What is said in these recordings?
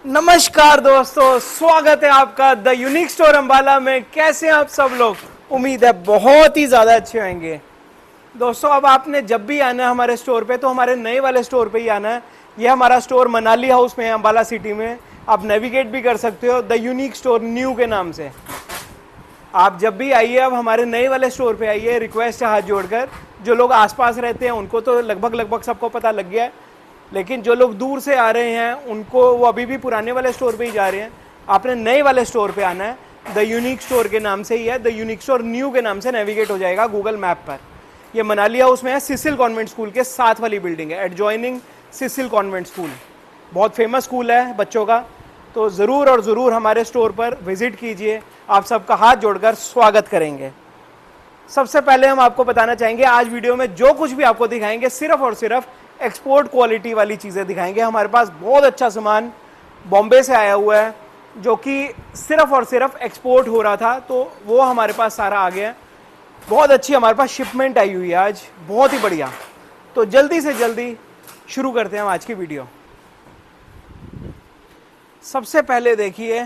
नमस्कार दोस्तों, स्वागत है आपका द यूनिक स्टोर अंबाला में। कैसे हैं आप सब लोग? उम्मीद है बहुत ही ज़्यादा अच्छे होंगे। दोस्तों, अब आपने जब भी आना है हमारे स्टोर पे तो हमारे नए वाले स्टोर पे ही आना है। ये हमारा स्टोर मनाली हाउस में है, अंबाला सिटी में। आप नेविगेट भी कर सकते हो द यूनिक स्टोर न्यू के नाम से। आप जब भी आइए, अब हमारे नए वाले स्टोर पे आइए। रिक्वेस्ट है हाथ जोड़कर, जो लोग आसपास रहते हैं उनको तो लगभग सबको पता लग गया है, लेकिन जो लोग दूर से आ रहे हैं उनको वो अभी भी पुराने वाले स्टोर पे ही जा रहे हैं। आपने नए वाले स्टोर पे आना है। द यूनिक स्टोर के नाम से ही है, द यूनिक स्टोर न्यू के नाम से नेविगेट हो जाएगा गूगल मैप पर। ये मनाली हाउस में है, सिसिल कॉन्वेंट स्कूल के साथ वाली बिल्डिंग है, एडजॉइनिंग सिसिल कॉन्वेंट स्कूल। बहुत फेमस स्कूल है बच्चों का, तो ज़रूर और ज़रूर हमारे स्टोर पर विजिट कीजिए। आप सबका हाथ जोड़कर स्वागत करेंगे। सबसे पहले हम आपको बताना चाहेंगे, आज वीडियो में जो कुछ भी आपको दिखाएंगे सिर्फ और सिर्फ एक्सपोर्ट क्वालिटी वाली चीज़ें दिखाएंगे। हमारे पास बहुत अच्छा सामान बॉम्बे से आया हुआ है जो कि सिर्फ और सिर्फ एक्सपोर्ट हो रहा था, तो वो हमारे पास सारा आ गया है। बहुत अच्छी हमारे पास शिपमेंट आई हुई है आज, बहुत ही बढ़िया। तो जल्दी से जल्दी शुरू करते हैं हम आज की वीडियो। सबसे पहले देखिए,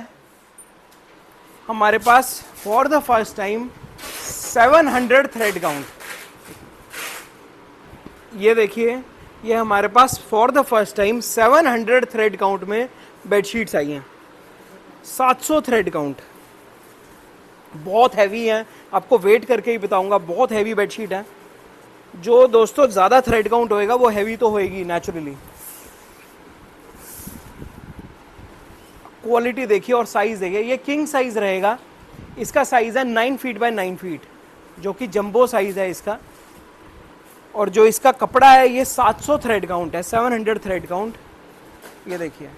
हमारे पास for the first time 700 thread count. ये देखिए, ये हमारे पास for the first time 700 thread count में बेडशीट्स आई हैं। 700 थ्रेड काउंट, बहुत हैवी हैं। आपको वेट करके ही बताऊंगा, बहुत हैवी बेडशीट है। जो दोस्तों ज़्यादा थ्रेड काउंट होएगा वो हैवी तो होएगी नेचुरली। क्वालिटी देखिए और साइज़ देखिए, ये किंग साइज़ रहेगा। इसका साइज़ है 9 फीट बाय 9 फीट, जो कि जंबो साइज़ है इसका। और जो इसका कपड़ा है ये 700 थ्रेड काउंट है, 700 थ्रेड काउंट। ये देखिए,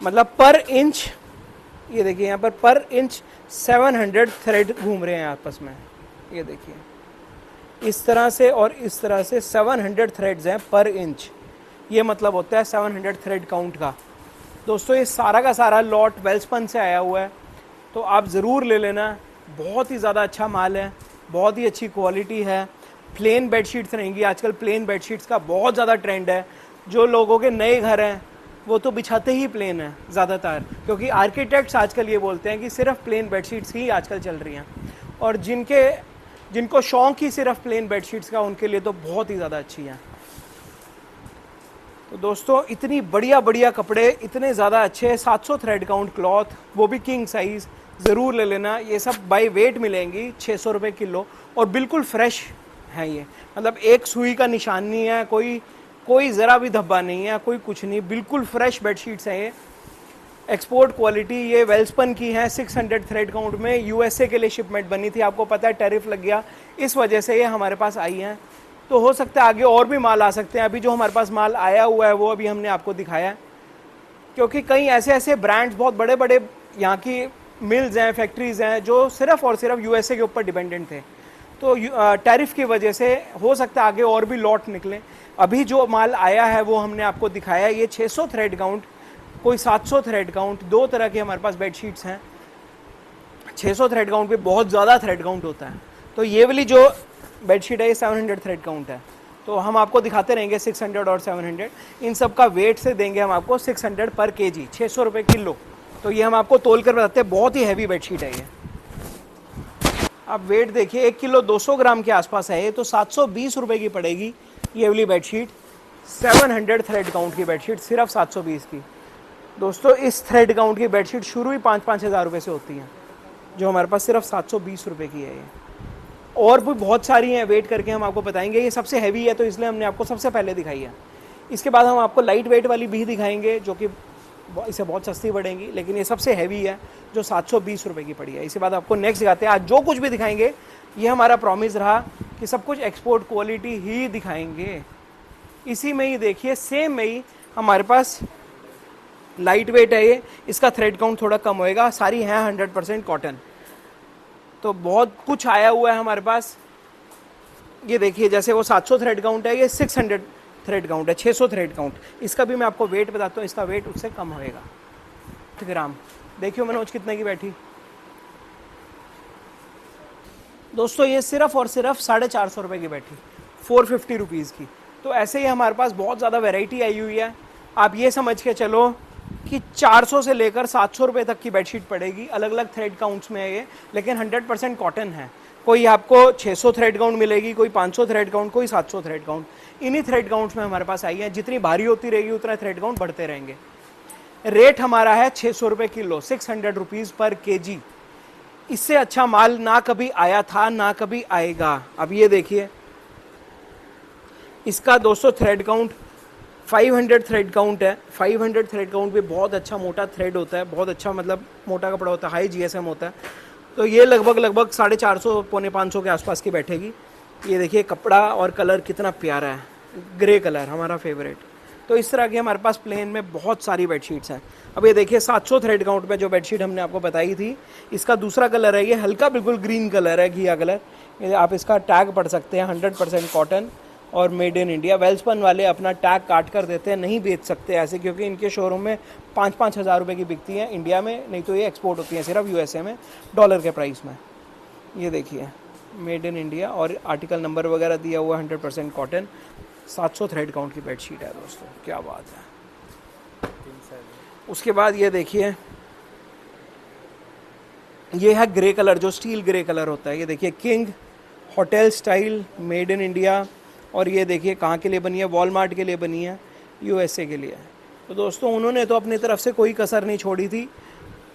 मतलब पर इंच, ये देखिए यहाँ पर इंच 700 थ्रेड घूम रहे हैं आपस में। ये देखिए, इस तरह से और इस तरह से 700 थ्रेड्स हैं पर इंच। ये मतलब होता है 700 थ्रेड काउंट का। दोस्तों, ये सारा का सारा लॉट वेल्सपन से आया हुआ है, तो आप ज़रूर ले लेना। बहुत ही ज़्यादा अच्छा माल है, बहुत ही अच्छी क्वालिटी है। प्लेन बेडशीट्स रहेंगी आजकल, प्लेन बेडशीट्स का बहुत ज़्यादा ट्रेंड है। जो लोगों के नए घर हैं वो तो बिछाते ही प्लेन है ज़्यादातर, क्योंकि आर्किटेक्ट्स आजकल ये बोलते हैं कि सिर्फ प्लेन बेडशीट्स ही आजकल चल रही हैं। और जिनको शौक़ ही सिर्फ प्लेन बेडशीट्स का, उनके लिए तो बहुत ही ज़्यादा अच्छी हैं। तो दोस्तों, इतनी बढ़िया बढ़िया कपड़े, इतने ज़्यादा अच्छे 700 थ्रेड काउंट क्लॉथ, वो भी किंग साइज़, ज़रूर ले लेना। ये सब बाय वेट मिलेंगी, 600 रुपये किलो, और बिल्कुल फ्रेश है ये। मतलब एक सुई का निशान नहीं है, कोई ज़रा भी धब्बा नहीं है, कोई कुछ नहीं, बिल्कुल फ्रेश बेडशीट्स हैं ये। एक्सपोर्ट क्वालिटी, ये वेल्सपन की है। 600 थ्रेड काउंट में यूएसए के लिए शिपमेंट बनी थी। आपको पता है टैरिफ लग गया, इस वजह से ये हमारे पास आई हैं। तो हो सकता है आगे और भी माल आ सकते हैं। अभी जो हमारे पास माल आया हुआ है वो अभी हमने आपको दिखाया है, क्योंकि कई ऐसे ब्रांड्स, बहुत बड़े बड़े यहाँ की मिल्स हैं, फैक्ट्रीज़ हैं, जो सिर्फ और सिर्फ यूएसए के ऊपर डिपेंडेंट थे। तो टैरिफ की वजह से हो सकता है आगे और भी लॉट निकलें। अभी जो माल आया है वो हमने आपको दिखाया है। ये 600 थ्रेड काउंट, कोई 700 थ्रेड काउंट, दो तरह के हमारे पास बेडशीट्स हैं। 600 थ्रेड काउंट पे बहुत ज़्यादा थ्रेड काउंट होता है, तो ये वाली जो बेडशीट है ये 700 थ्रेड काउंट है। तो हम आपको दिखाते रहेंगे 600 और 700। इन सब का वेट से देंगे हम आपको 600 पर केजी, 600 रुपये किलो। तो ये हम आपको तोल कर बताते हैं, बहुत ही हैवी बेडशीट है ये। आप वेट देखिए, 1 किलो 200 ग्राम के आसपास है ये, तो 720 रुपये की पड़ेगी ये वाली बेडशीट। 700 थ्रेड काउंट की बेडशीट, सिर्फ 720 की। दोस्तों, इस थ्रेड काउंट की बेडशीट शुरू ही 5-5 हज़ार रुपये से होती हैं, जो हमारे पास सिर्फ 720 रुपये की है ये। और भी बहुत सारी हैं, वेट करके हम आपको बताएंगे। ये सबसे हैवी है तो इसलिए हमने आपको सबसे पहले दिखाई है। इसके बाद हम आपको लाइट वेट वाली भी दिखाएंगे, जो कि इससे बहुत सस्ती पड़ेंगी, लेकिन ये सबसे हैवी है जो 720 रुपये की पड़ी है। इसके बाद आपको नेक्स्ट दिखाते हैं। आज जो कुछ भी दिखाएंगे, ये हमारा प्रॉमिस रहा कि सब कुछ एक्सपोर्ट क्वालिटी ही दिखाएंगे। इसी में ही देखिए, सेम में ही हमारे पास लाइट वेट है ये। इसका थ्रेड काउंट थोड़ा कम होएगा, सारी हैं 100% कॉटन। तो बहुत कुछ आया हुआ है हमारे पास। ये देखिए, जैसे वो 700 थ्रेड काउंट है, ये 600 थ्रेड काउंट है, 600 थ्रेड काउंट। इसका भी मैं आपको वेट बताता हूँ, इसका वेट उससे कम होएगा। 8 ग्राम। देखियो मनोज कितने की बैठी। दोस्तों, ये सिर्फ और सिर्फ 450 रुपये की बैठी, 450 रुपीज़ की। तो ऐसे ही हमारे पास बहुत ज़्यादा वैरायटी आई हुई है। आप ये समझ के चलो कि 400 से लेकर 700 रुपये तक की बेडशीट पड़ेगी। अलग अलग थ्रेड काउंट्स में है ये, लेकिन 100% कॉटन है। कोई आपको 600 थ्रेड काउंट मिलेगी, कोई 500 थ्रेड काउंट, कोई 700 थ्रेड काउंट। इन्हीं थ्रेड काउंट्स में हमारे पास आई है। जितनी भारी होती रहेगी उतना थ्रेड काउंट बढ़ते रहेंगे। रेट हमारा है 600 रुपये किलो, 600 रुपीज़ पर केजी। इससे अच्छा माल ना कभी आया था, ना कभी आएगा। अब ये देखिए, इसका दोस्तों थ्रेड काउंट 500 थ्रेड काउंट है। 500 थ्रेड काउंट भी बहुत अच्छा मोटा थ्रेड होता है, बहुत अच्छा मतलब मोटा कपड़ा होता है, हाई जीएसएम होता है। तो ये लगभग 450 पौने 500 के आसपास की बैठेगी। ये देखिए कपड़ा और कलर कितना प्यारा है, ग्रे कलर हमारा फेवरेट। तो इस तरह की हमारे पास प्लेन में बहुत सारी बेडशीट्स हैं। अब ये देखिए 700 थ्रेड काउंट में जो बेडशीट हमने आपको बताई थी, इसका दूसरा कलर है, ये हल्का बिल्कुल ग्रीन कलर है, घिया कलर। ये आप इसका टैग पढ़ सकते हैं, 100% कॉटन और मेड इन इंडिया। वेल्सपन वाले अपना टैग काट कर देते हैं, नहीं बेच सकते ऐसे, क्योंकि इनके शोरूम में 5-5 हज़ार रुपये की बिकती हैं इंडिया में, नहीं तो ये एक्सपोर्ट होती हैं सिर्फ यूएसए में डॉलर के प्राइस में। ये देखिए मेड इन इंडिया और आर्टिकल नंबर वगैरह दिया हुआ, 100% कॉटन, 700 थ्रेड काउंट की बेडशीट है दोस्तों, क्या बात है। उसके बाद ये देखिए, ये है ग्रे कलर, जो स्टील ग्रे कलर होता है। ये देखिए king hotel style, made in India. और ये देखिए कहाँ के लिए बनी है, वॉलमार्ट के लिए बनी है, यूएसए के लिए। तो दोस्तों उन्होंने तो अपनी तरफ से कोई कसर नहीं छोड़ी थी।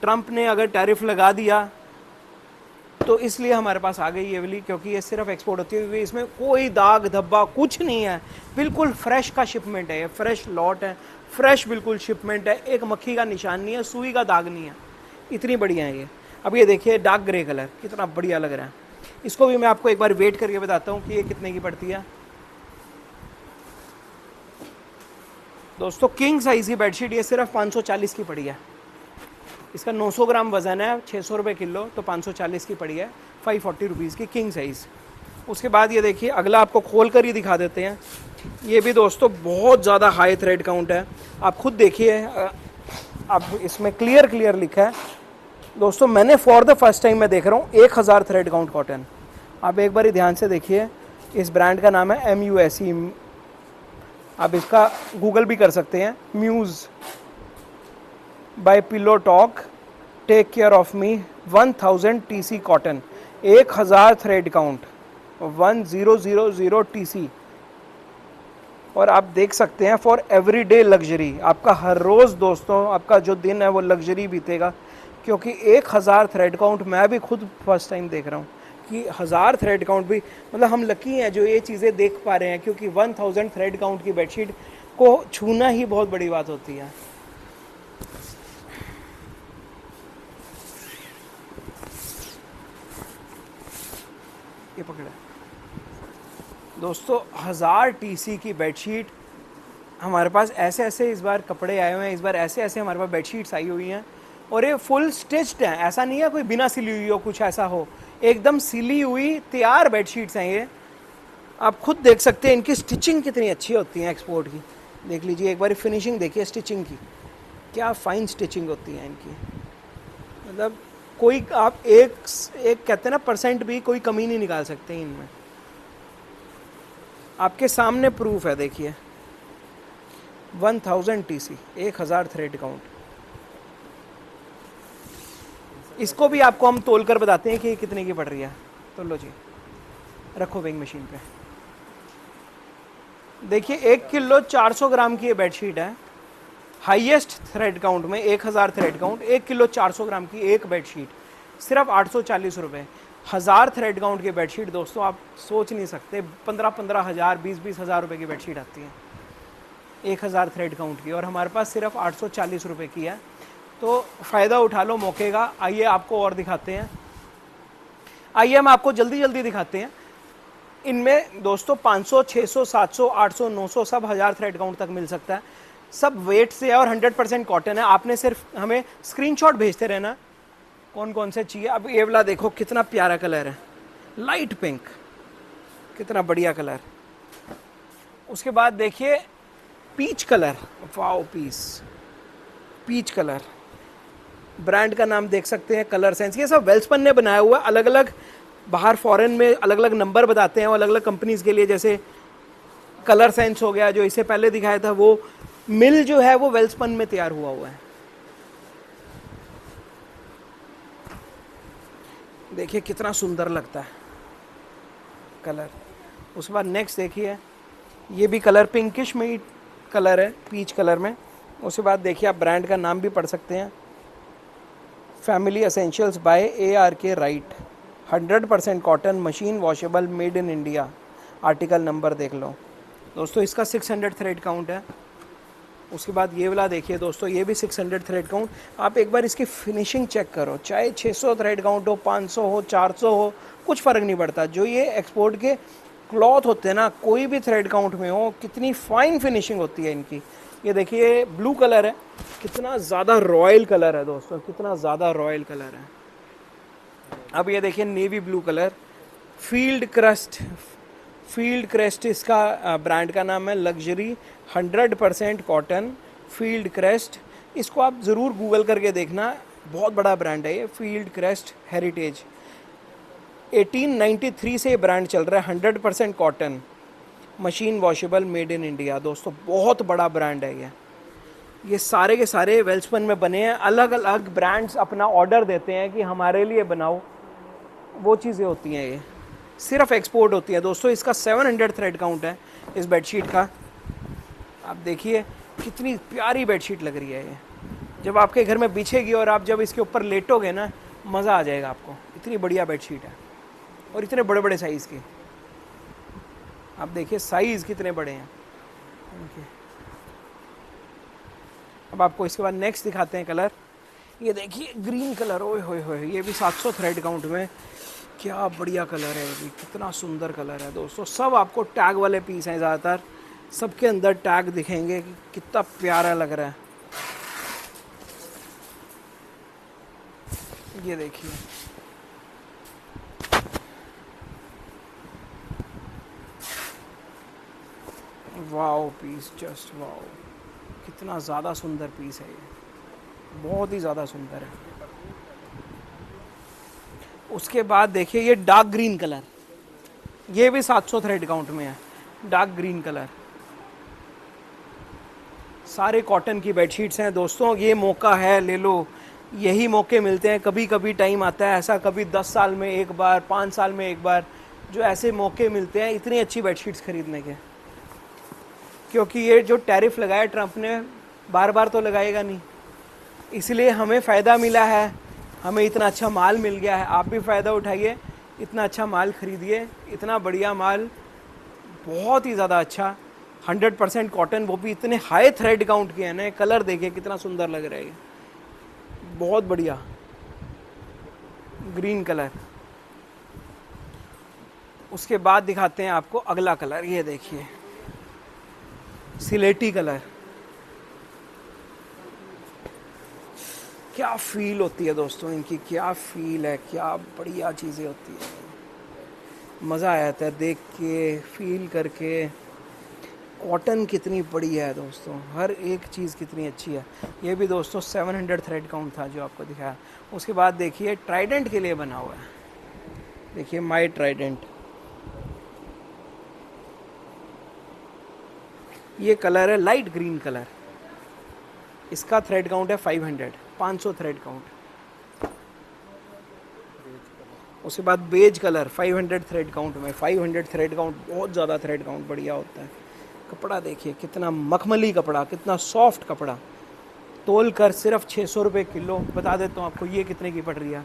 ट्रंप ने अगर टैरिफ लगा दिया तो इसलिए हमारे पास आ गई ये वाली, क्योंकि ये सिर्फ एक्सपोर्ट होती है, क्योंकि इसमें कोई दाग धब्बा कुछ नहीं है। बिल्कुल फ्रेश का शिपमेंट है, ये फ्रेश लॉट है, फ्रेश बिल्कुल शिपमेंट है। एक मक्खी का निशान नहीं है, सुई का दाग नहीं है, इतनी बढ़िया है ये। अब ये देखिए डार्क ग्रे कलर कितना बढ़िया लग रहा है। इसको भी मैं आपको एक बार वेट करके बताता हूँ कि ये कितने की पड़ती है। दोस्तों किंग साइज की बेडशीट ये सिर्फ 540 की पड़ी है। इसका 900 ग्राम वज़न है, 600 रुपये किलो, तो 540 की पड़ी है, 540 रुपीज़ की किंग साइज़। उसके बाद ये देखिए अगला आपको खोल कर ही दिखा देते हैं। ये भी दोस्तों बहुत ज़्यादा हाई थ्रेड काउंट है, आप खुद देखिए। अब इसमें क्लियर लिखा है दोस्तों, मैंने फॉर द फर्स्ट टाइम मैं देख रहा हूँ 1000 थ्रेड काउंट कॉटन। आप एक बार ध्यान से देखिए, इस ब्रांड का नाम है MUSE। आप इसका गूगल भी कर सकते हैं, Muse by Pillow Talk, take care of me, 1000 TC cotton, 1000 thread count, 1000 TC। और आप देख सकते हैं फॉर एवरीडे लग्जरी, आपका हर रोज़ दोस्तों आपका जो दिन है वो लग्जरी बीतेगा, क्योंकि 1000 थ्रेड काउंट मैं भी खुद फर्स्ट टाइम देख रहा हूँ कि 1000 थ्रेड काउंट भी, मतलब हम लकी हैं जो ये चीज़ें देख पा रहे हैं, क्योंकि 1000 थ्रेड काउंट की बेडशीट को छूना ही बहुत बड़ी बात होती है। ये पकड़ा दोस्तों, 1000 TC की बेडशीट हमारे पास। ऐसे ऐसे इस बार कपड़े आए हुए हैं, इस बार ऐसे ऐसे हमारे पास बेडशीट्स आई हुई हैं, और ये फुल स्टिच्ड हैं। ऐसा नहीं है कोई बिना सिली हुई हो, कुछ ऐसा हो, एकदम सिली हुई तैयार बेडशीट्स हैं ये। आप खुद देख सकते हैं इनकी स्टिचिंग कितनी अच्छी होती है एक्सपोर्ट की। देख लीजिए एक बार फिनिशिंग देखिए स्टिचिंग की, क्या फाइन स्टिचिंग होती है इनकी। मतलब कोई आप एक कहते हैं ना परसेंट भी कोई कमी नहीं निकाल सकते इनमें। आपके सामने प्रूफ है, देखिए 1000 TC, 1000 थ्रेड काउंट। इसको भी आपको हम तोल कर बताते हैं कि ये कितने की पड़ रही है। तो लो जी, रखो वेइंग मशीन पे। देखिए 1 किलो 400 ग्राम की ये बेडशीट है, हाईएस्ट थ्रेड काउंट में 1000 थ्रेड काउंट, 1 किलो 400 ग्राम की एक बेडशीट, सिर्फ 840 रुपये। 1000 थ्रेड काउंट की बेडशीट दोस्तों आप सोच नहीं सकते, 15-15 हज़ार, 20-20 हज़ार रुपये की बेडशीट आती है 1000 थ्रेड काउंट की, और हमारे पास सिर्फ 840 रुपये की है। तो फ़ायदा उठा लो मौके का। आइए आपको और दिखाते हैं, आइए हम आपको जल्दी दिखाते हैं। इनमें दोस्तों 500, 600, 700, 800, 900 सब 1000 थ्रेड काउंट तक मिल सकता है। सब वेट से है और 100% कॉटन है। आपने सिर्फ हमें स्क्रीनशॉट भेजते रहना कौन कौन से चाहिए। अब ये वाला देखो कितना प्यारा कलर है, लाइट पिंक, कितना बढ़िया कलर। उसके बाद देखिए peach colour, wow peach colour, brand का नाम देख सकते हैं, कलर सेंस, ये सब वेल्सपन ने बनाया हुआ। अलग अलग बाहर फॉरेन में अलग अलग नंबर बताते हैं, अलग अलग कंपनीज के लिए, जैसे कलर सेंस हो गया जो इसे पहले दिखाया था वो मिल जो है वो वेल्सपन में तैयार हुआ है। देखिए कितना सुंदर लगता है कलर। उसके बाद नेक्स्ट देखिए, ये भी कलर पिंकिश में कलर है, पीच कलर में। उसके बाद देखिए आप ब्रांड का नाम भी पढ़ सकते हैं, family essentials by ARK right, 100% cotton, machine washable, made in India. Article number देख लो दोस्तों, इसका 600 थ्रेड काउंट है। उसके बाद ये वाला देखिए दोस्तों, ये भी 600 थ्रेड काउंट। आप एक बार इसकी फिनिशिंग चेक करो, चाहे 600 थ्रेड काउंट हो, 500 हो, 400 हो, कुछ फ़र्क नहीं पड़ता। जो ये एक्सपोर्ट के क्लॉथ होते हैं ना, कोई भी थ्रेड काउंट में हो, कितनी फाइन फिनिशिंग होती है इनकी। ये देखिए ब्लू कलर है, कितना ज़्यादा रॉयल कलर है दोस्तों, कितना ज़्यादा रॉयल कलर है। अब ये देखिए navy blue colour, field crest इसका ब्रांड का नाम है, लग्जरी 100% कॉटन, फील्ड क्रेस्ट। इसको आप ज़रूर गूगल करके देखना, बहुत बड़ा ब्रांड है ये, फील्ड क्रेस्ट हेरिटेज। 1893 से ये ब्रांड चल रहा है, 100% cotton, machine washable, made in India. दोस्तों बहुत बड़ा ब्रांड है ये सारे के सारे वेल्सपन में बने हैं। अलग अलग ब्रांड्स अपना ऑर्डर देते हैं कि हमारे लिए बनाओ, वो चीज़ें होती हैं, ये सिर्फ एक्सपोर्ट होती है दोस्तों। इसका 700 थ्रेड काउंट है इस बेडशीट का। आप देखिए कितनी प्यारी बेडशीट लग रही है ये, जब आपके घर में बिछेगी और आप जब इसके ऊपर लेटोगे ना, मज़ा आ जाएगा आपको। इतनी बढ़िया बेडशीट है और इतने बड़े बड़े साइज़ की। आप देखिए साइज़ कितने बड़े हैं इनके। अब आपको इसके बाद नेक्स्ट दिखाते हैं कलर। ये देखिए ग्रीन कलर, ओए होए होए, ये भी 700 थ्रेड काउंट में। क्या बढ़िया कलर है, ये भी कितना सुंदर कलर है दोस्तों। सब आपको टैग वाले पीस हैं ज़्यादातर, सबके अंदर टैग दिखेंगे कि कितना प्यारा लग रहा है। ये देखिए वाओ पीस, जस्ट वाओ, कितना ज़्यादा सुंदर पीस है ये, बहुत ही ज़्यादा सुंदर है। उसके बाद देखिए ये डार्क ग्रीन कलर, ये भी 700 थ्रेड काउंट में है, डार्क ग्रीन कलर। सारे कॉटन की बेडशीट्स हैं दोस्तों, ये मौका है, ले लो। यही मौके मिलते हैं, कभी कभी टाइम आता है ऐसा, कभी 10 साल में एक बार, 5 साल में एक बार, जो ऐसे मौके मिलते हैं इतनी अच्छी बेडशीट्स खरीदने के। क्योंकि ये जो टैरिफ लगाया ट्रंप ने, बार बार तो लगाएगा नहीं, इसलिए हमें फ़ायदा मिला है, हमें इतना अच्छा माल मिल गया है। आप भी फ़ायदा उठाइए, इतना अच्छा माल खरीदिए, इतना बढ़िया माल, बहुत ही ज़्यादा अच्छा, 100% कॉटन, वो भी इतने हाई थ्रेड काउंट के हैं ना। कलर देखिए कितना सुंदर लग रहा है, बहुत बढ़िया ग्रीन कलर। उसके बाद दिखाते हैं आपको अगला कलर, ये देखिए सिलेटी कलर। क्या फील होती है दोस्तों इनकी, क्या फील है, क्या बढ़िया चीज़ें होती है, मज़ा आ जाता है देख के, फील करके। कॉटन कितनी बढ़िया है दोस्तों, हर एक चीज़ कितनी अच्छी है। ये भी दोस्तों 700 थ्रेड काउंट था जो आपको दिखाया। उसके बाद देखिए ट्राइडेंट के लिए बना हुआ है, देखिए माई ट्राइडेंट। ये कलर है लाइट ग्रीन कलर, इसका थ्रेड काउंट है 500 थ्रेड काउंट। उसके बाद बेज कलर 500 थ्रेड काउंट में, 500 थ्रेड काउंट, बहुत ज़्यादा थ्रेड काउंट बढ़िया होता है। कपड़ा देखिए कितना मखमली कपड़ा, कितना सॉफ्ट कपड़ा। तोल कर सिर्फ 600 रुपये किलो। बता देता हूँ आपको ये कितने की पड़ रही है।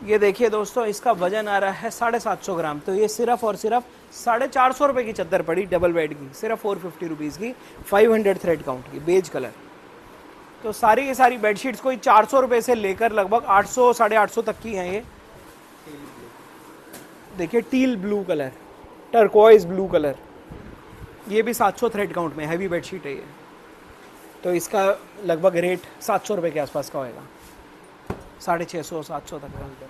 ये देखिए दोस्तों, इसका वजन आ रहा है 750 ग्राम, तो ये सिर्फ और सिर्फ 450 रुपये की चद्दर पड़ी, डबल बेड की, सिर्फ 450 रुपीज़ की, 500 थ्रेड काउंट की, बेज कलर। तो सारी की सारी बेडशीट्स कोई 400 रुपये से लेकर लगभग 800 850 तक की हैं। ये देखिए teal blue colour, turquoise blue colour, ये भी 700 थ्रेड काउंट में हैवी बेडशीट है ये। तो इसका लगभग रेट 700 रुपये के आसपास का होएगा, 650 700 तक का।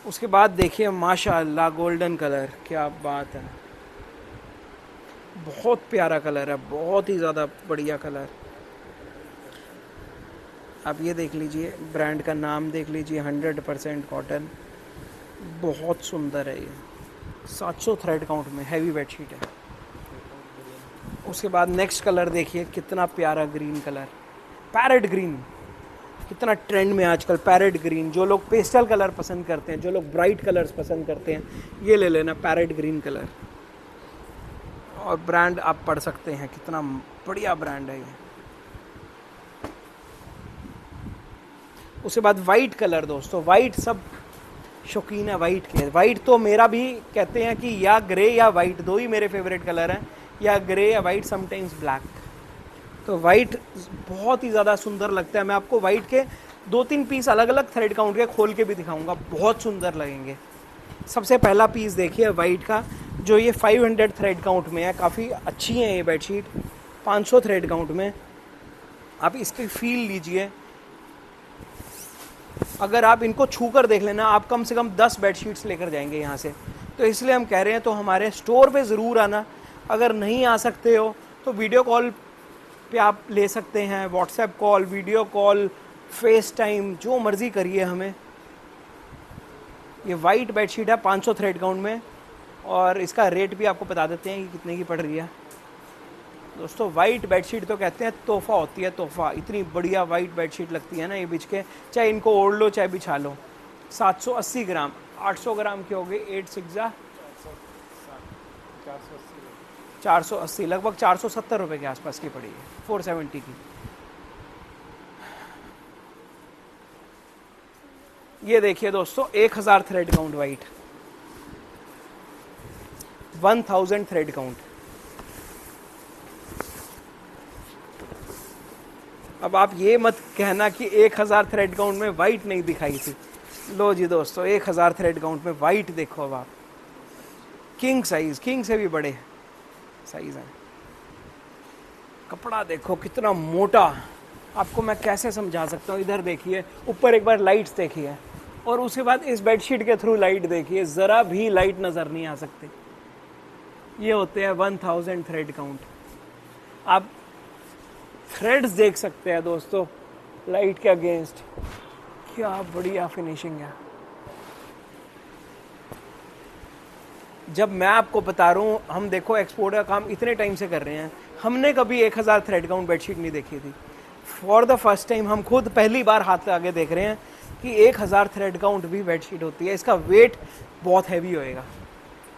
उसके बाद देखिए माशाअल्लाह गोल्डन कलर, क्या बात है, बहुत प्यारा कलर है, बहुत ही ज़्यादा बढ़िया कलर। आप ये देख लीजिए, ब्रांड का नाम देख लीजिए, 100% कॉटन, बहुत सुंदर है ये, 700 थ्रेड काउंट में हैवी बेडशीट है। उसके बाद नेक्स्ट कलर देखिए, कितना प्यारा ग्रीन कलर, पैरेट ग्रीन, कितना ट्रेंड में आजकल पैरेट ग्रीन। जो लोग पेस्टल कलर पसंद करते हैं, जो लोग ब्राइट कलर्स पसंद करते हैं, ये ले लेना पैरेट ग्रीन कलर। और ब्रांड आप पढ़ सकते हैं, कितना बढ़िया ब्रांड है ये। उसके बाद वाइट कलर दोस्तों, वाइट सब शौकीन है वाइट के। वाइट तो मेरा भी कहते हैं कि या ग्रे या वाइट, दो ही मेरे फेवरेट कलर हैं, या ग्रे या वाइट, समटाइम्स ब्लैक। तो वाइट बहुत ही ज़्यादा सुंदर लगता है। मैं आपको वाइट के 2-3 पीस अलग अलग थ्रेड काउंट के खोल के भी दिखाऊंगा, बहुत सुंदर लगेंगे। सबसे पहला पीस देखिए वाइट का, जो ये 500 थ्रेड काउंट में है, काफ़ी अच्छी है ये बेडशीट। 500 थ्रेड काउंट में आप इसकी फील लीजिए। अगर आप इनको छू कर देख लेना, आप कम से कम 10 बेडशीट्स लेकर जाएंगे यहाँ से। तो इसलिए हम कह रहे हैं, तो हमारे स्टोर पे ज़रूर आना। अगर नहीं आ सकते हो तो वीडियो कॉल पे आप ले सकते हैं, WhatsApp call, video call, face time, जो मर्ज़ी करिए हमें। ये वाइट बेडशीट है 500 थ्रेड काउंट में, और इसका रेट भी आपको बता देते हैं कि कितने की पड़ रही है। दोस्तों वाइट बेडशीट तो कहते हैं तोहफ़ा होती है, तोहफ़ा। इतनी बढ़िया वाइट बेडशीट लगती है ना ये बिछ के, चाहे इनको ओढ़ लो चाहे बिछा लो। 780 ग्राम, 800 ग्राम के हो गए, 8 6 480, लगभग 470 रुपये के आसपास की पड़ी है, 470 की। ये देखिए दोस्तों, 1000 thread count white, 1000 thread count. अब आप ये मत कहना कि 1000 थ्रेड काउंट में वाइट नहीं दिखाई थी। लो जी दोस्तों, 1000 थ्रेड काउंट में वाइट देखो। अब आप किंग साइज, किंग से भी बड़े साइज है। कपड़ा देखो कितना मोटा, आपको मैं कैसे समझा सकता हूँ। इधर देखिए, ऊपर एक बार लाइट्स देखिए, और उसके बाद इस बेडशीट के थ्रू लाइट देखिए, ज़रा भी लाइट नज़र नहीं आ सकती। ये होते हैं 1000 थ्रेड काउंट। आप थ्रेड्स देख सकते हैं दोस्तों लाइट के अगेंस्ट, क्या बढ़िया फिनिशिंग है। जब मैं आपको बता रहा हूँ, हम देखो एक्सपोर्ट का काम इतने टाइम से कर रहे हैं, हमने कभी 1000 थ्रेड काउंट बेडशीट नहीं देखी थी। फॉर द फर्स्ट टाइम हम खुद पहली बार हाथ आगे देख रहे हैं कि 1000 थ्रेड काउंट भी बेडशीट होती है। इसका वेट बहुत हैवी होएगा,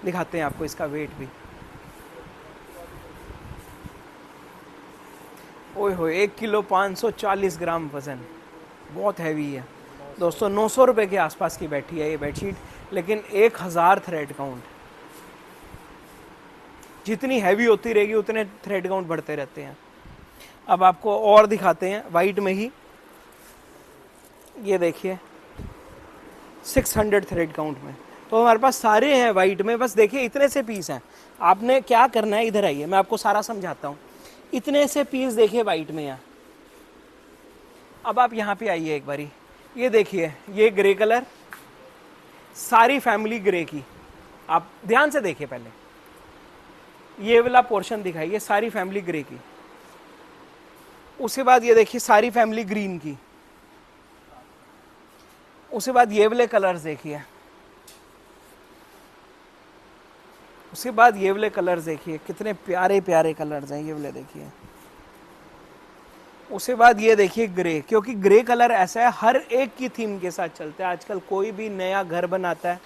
दिखाते हैं आपको इसका वेट भी। ओए हो, 1 किलो 540 ग्राम वज़न, बहुत हैवी है दोस्तों। 900 रुपये के आसपास की बैठी है ये बेडशीट, लेकिन 1000 थ्रेड काउंट। जितनी हैवी होती रहेगी उतने थ्रेड काउंट बढ़ते रहते हैं। अब आपको और दिखाते हैं वाइट में ही। ये देखिए 600 थ्रेड काउंट में। तो हमारे पास सारे हैं वाइट में, बस देखिए इतने से पीस हैं। आपने क्या करना है, इधर आइए, मैं आपको सारा समझाता हूँ। इतने से पीस देखिए वाइट में यहाँ। अब आप यहाँ पे आइए एक बारी, ये देखिए, ये ग्रे कलर, सारी फैमिली ग्रे की। आप ध्यान से देखिए, पहले ये वाला पोर्शन दिखाइए, सारी फैमिली ग्रे की। उसके बाद ये देखिए सारी फैमिली ग्रीन की। उसके बाद ये वाले कलर्स देखिए। उसके बाद ये वाले कलर्स देखिए, कितने प्यारे प्यारे कलर्स हैं ये वाले, देखिए। उसके बाद ये देखिए ग्रे, क्योंकि ग्रे कलर ऐसा है हर एक की थीम के साथ चलता है। आजकल कोई भी नया घर बनाता है,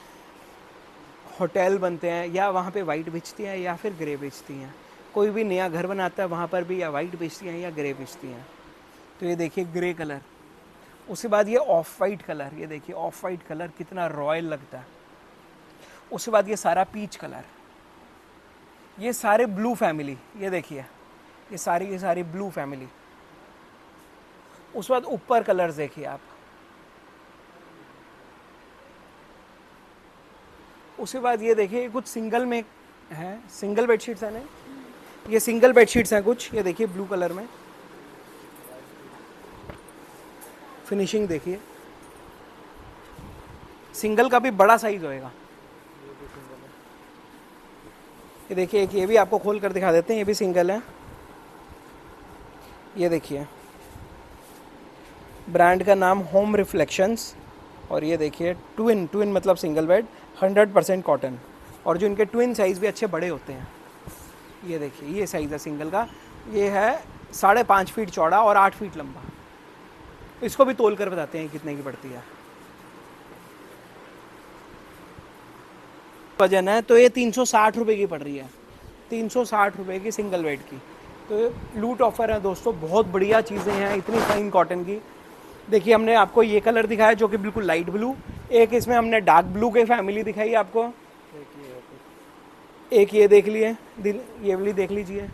होटल बनते हैं, या वहाँ पे वाइट बिछती हैं या फिर ग्रे बिछती हैं। कोई भी नया घर बनाता है वहाँ पर भी या वाइट बिछती हैं या ग्रे बिछती हैं। तो ये देखिए ग्रे कलर। उसके बाद ये ऑफ वाइट कलर, ये देखिए ऑफ वाइट कलर कितना रॉयल लगता है। उसके बाद ये सारा पीच कलर, ये सारे ब्लू फैमिली, ये देखिए ये सारी ब्लू फैमिली। उसके बाद ऊपर कलर्स देखिए आप। उसके बाद ये देखिए कुछ सिंगल में है, सिंगल बेडशीट्स है ना, ये सिंगल बेडशीट्स हैं कुछ। ये देखिए ब्लू कलर में, फिनिशिंग देखिए। सिंगल का भी बड़ा साइज होएगा। ये देखिए एक ये भी आपको खोल कर दिखा देते हैं, ये भी सिंगल है। ये देखिए ब्रांड का नाम होम रिफ्लेक्शंस। और ये देखिए ट्विन मतलब सिंगल बेड, 100% कॉटन। और जो इनके ट्विन साइज़ भी अच्छे बड़े होते हैं। ये देखिए ये साइज़ है सिंगल का, ये है 5.5 फीट चौड़ा और 8 फीट लंबा। इसको भी तोल कर बताते हैं कितने की पड़ती है। वजन है तो ये 360 रुपये की पड़ रही है, 360 रुपये की सिंगल बेड की। तो लूट ऑफर है दोस्तों, बहुत बढ़िया चीज़ें हैं इतनी फाइन कॉटन की। देखिए हमने आपको ये कलर दिखाया जो कि बिल्कुल लाइट ब्लू, एक इसमें हमने डार्क ब्लू के फैमिली दिखाई आपको, एक ये देख लिए, ये वाली देख लीजिए।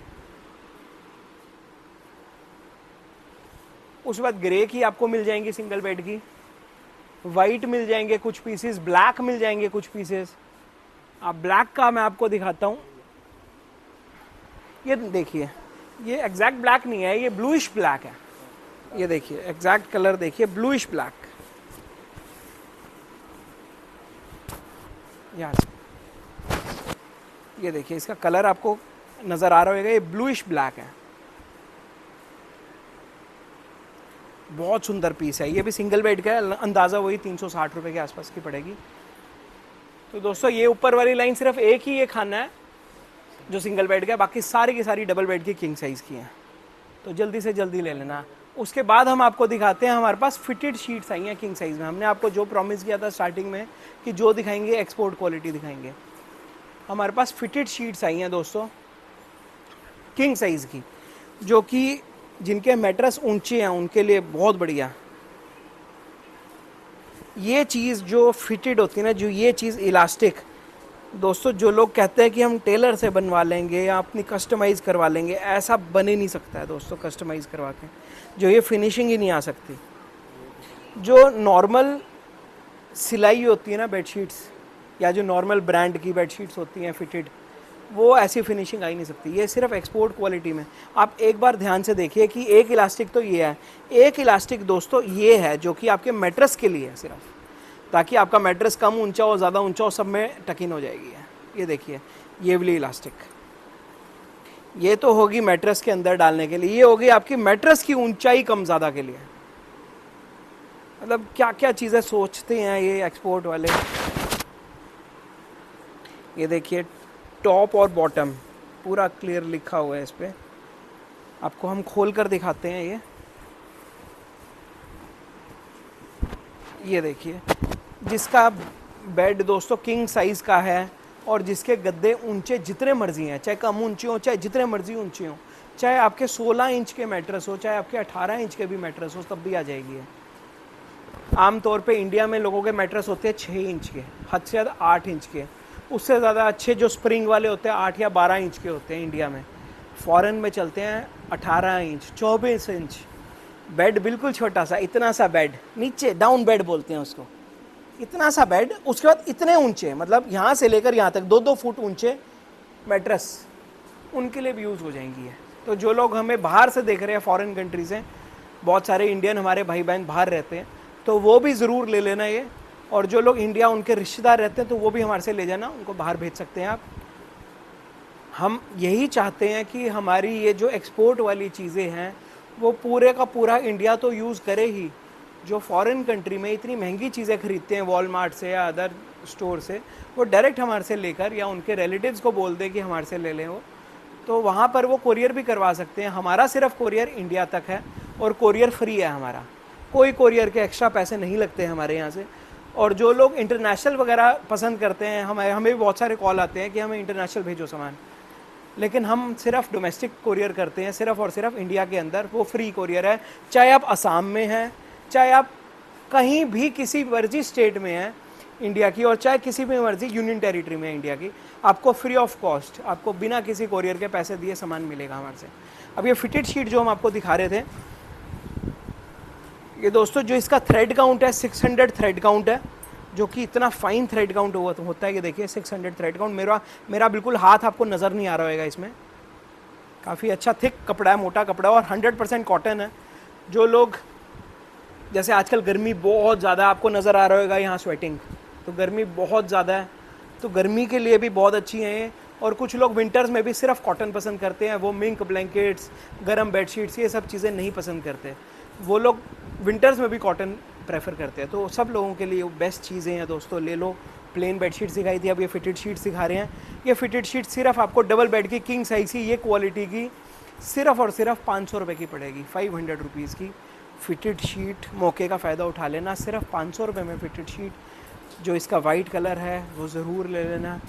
उसके बाद ग्रे की आपको मिल जाएंगी सिंगल बेड की, वाइट मिल जाएंगे कुछ पीसेस, ब्लैक मिल जाएंगे कुछ पीसेस। अब ब्लैक का मैं आपको दिखाता हूँ, ये देखिए ये एग्जैक्ट ब्लैक नहीं है, ये ब्लूइश ब्लैक है। ये देखिए एग्जैक्ट कलर देखिए, ब्लूइश ब्लैक। यहाँ ये देखिए इसका कलर आपको नज़र आ रहा होगा, ये ब्लूइश ब्लैक है। बहुत सुंदर पीस है, ये भी सिंगल बेड का है, अंदाज़ा वही 360 रुपये के आसपास की पड़ेगी। तो दोस्तों ये ऊपर वाली लाइन सिर्फ एक ही ये खाना है जो सिंगल बेड का है, बाकी सारी की सारी डबल बेड की किंग साइज़ की हैं। तो जल्दी से जल्दी ले लेना। उसके बाद हम आपको दिखाते हैं, हमारे पास फिटेड शीट्स आई हैं किंग साइज़ में। हमने आपको जो प्रॉमिस किया था स्टार्टिंग में कि जो दिखाएंगे एक्सपोर्ट क्वालिटी दिखाएंगे, हमारे पास फिटेड शीट्स आई हैं दोस्तों किंग साइज़ की, जो कि जिनके मैट्रेस ऊंचे हैं उनके लिए बहुत बढ़िया। ये चीज़ जो फिटेड होती है ना, जो ये चीज़ इलास्टिक, दोस्तों जो लोग कहते हैं कि हम टेलर से बनवा लेंगे या अपनी कस्टमाइज़ करवा लेंगे, ऐसा बन ही नहीं सकता है दोस्तों कस्टमाइज़ करवा के, जो ये फिनिशिंग ही नहीं आ सकती। जो नॉर्मल सिलाई होती है ना बेडशीट्स, या जो नॉर्मल ब्रांड की बेडशीट्स होती हैं फिटेड, वो ऐसी फिनिशिंग आ ही नहीं सकती। ये सिर्फ एक्सपोर्ट क्वालिटी में। आप एक बार ध्यान से देखिए कि एक इलास्टिक तो ये है, एक इलास्टिक दोस्तों ये है जो कि आपके मैट्रेस के लिए है सिर्फ, ताकि आपका मैट्रेस कम ऊंचा हो ज़्यादा ऊंचा हो सब में टकिन हो जाएगी। ये देखिए ये वाली इलास्टिक, ये तो होगी मैट्रेस के अंदर डालने के लिए, ये होगी आपकी मैट्रेस की ऊंचाई कम ज़्यादा के लिए। मतलब क्या क्या चीज़ें सोचते हैं ये एक्सपोर्ट वाले। ये देखिए टॉप और बॉटम पूरा क्लियर लिखा हुआ है इस पर, आपको हम खोल कर दिखाते हैं। ये देखिए जिसका बेड दोस्तों किंग साइज़ का है और जिसके गद्दे ऊंचे जितने मर्जी हैं, चाहे कम ऊंचे हो चाहे जितने मर्जी ऊंचे हो, चाहे आपके 16 इंच के मैट्रेस हो चाहे आपके 18 इंच के भी मैट्रेस हो, तब भी आ जाएगी है। आमतौर पे इंडिया में लोगों के मैट्रेस होते हैं 6 इंच के, हद से ज़्यादा 8 इंच के, उससे ज़्यादा अच्छे जो स्प्रिंग वाले होते हैं 8 या 12 इंच के होते हैं इंडिया में। फॉरेन में चलते हैं 18 इंच 24 इंच। बेड बिल्कुल छोटा सा, इतना सा बेड, नीचे डाउन बेड बोलते हैं उसको, इतना सा बेड, उसके बाद इतने ऊंचे, मतलब यहाँ से लेकर यहाँ तक 2-2 फुट ऊंचे मैट्रेस, उनके लिए भी यूज़ हो जाएंगी है। तो जो लोग हमें बाहर से देख रहे हैं फॉरेन कंट्री से, बहुत सारे इंडियन हमारे भाई बहन बाहर रहते हैं, तो वो भी ज़रूर ले लेना ये। और जो लोग इंडिया उनके रिश्तेदार रहते हैं तो वो भी हमारे से ले जाना, उनको बाहर भेज सकते हैं आप। हम यही चाहते हैं कि हमारी ये जो एक्सपोर्ट वाली चीज़ें हैं वो पूरे का पूरा इंडिया तो यूज़ करे ही। जो फॉरेन कंट्री में इतनी महंगी चीज़ें खरीदते हैं वॉलमार्ट से या अदर स्टोर से, वो डायरेक्ट हमारे से लेकर या उनके रिलेटिव्स को बोल दें कि हमारे से ले लें वो, तो वहाँ पर वो कोरियर भी करवा सकते हैं। हमारा सिर्फ कोरियर इंडिया तक है और कोरियर फ्री है हमारा, कोई कोरियर के एक्स्ट्रा पैसे नहीं लगते हैं हमारे यहाँ से। और जो लोग इंटरनेशनल वगैरह पसंद करते हैं, हमें भी बहुत सारे कॉल आते हैं कि हमें इंटरनेशनल भेजो सामान, लेकिन हम सिर्फ डोमेस्टिक कोरियर करते हैं, सिर्फ और सिर्फ इंडिया के अंदर। वो फ्री कोरियर है, चाहे आप असम में हैं, चाहे आप कहीं भी किसी मर्जी स्टेट में हैं इंडिया की, और चाहे किसी भी मर्जी यूनियन टेरिटरी में है इंडिया की, आपको फ्री ऑफ कॉस्ट, आपको बिना किसी कोरियर के पैसे दिए सामान मिलेगा हमारे से। अब ये फिटेड शीट जो हम आपको दिखा रहे थे, ये दोस्तों जो इसका थ्रेड काउंट है 600 थ्रेड काउंट है, जो कि इतना फाइन थ्रेड काउंट होता है कि देखिए 600 थ्रेड काउंट। मेरा बिल्कुल हाथ आपको नज़र नहीं आ रहा होगा इसमें, काफ़ी अच्छा थिक कपड़ा है, मोटा कपड़ा है और 100% कॉटन है। जो लोग, जैसे आजकल गर्मी बहुत ज़्यादा, आपको नज़र आ रहा होगा यहाँ स्वेटिंग, तो गर्मी बहुत ज़्यादा है, तो गर्मी के लिए भी बहुत अच्छी हैं ये। और कुछ लोग विंटर्स में भी सिर्फ कॉटन पसंद करते हैं, वो मिंक ब्लैंकेट्स, गर्म बेडशीट्स, ये सब चीज़ें नहीं पसंद करते, वो लोग विंटर्स में भी कॉटन प्रेफर करते हैं। तो सब लोगों के लिए बेस्ट चीज़ें हैं दोस्तों, ले लो प्लेन बेडशीट सिखाई थी, अब ये फिटेड शीट सिखा रहे हैं। ये फिटेड शीट सिर्फ आपको डबल बेड की किंग साइज़ की ये क्वालिटी की सिर्फ और सिर्फ 500 रुपये की पड़ेगी, 500 रुपीज़ की फिटेड शीट। मौके का फ़ायदा उठा लेना, सिर्फ 500 रुपये में फिटेड शीट। जो इसका वाइट कलर है वो ज़रूर ले लेना,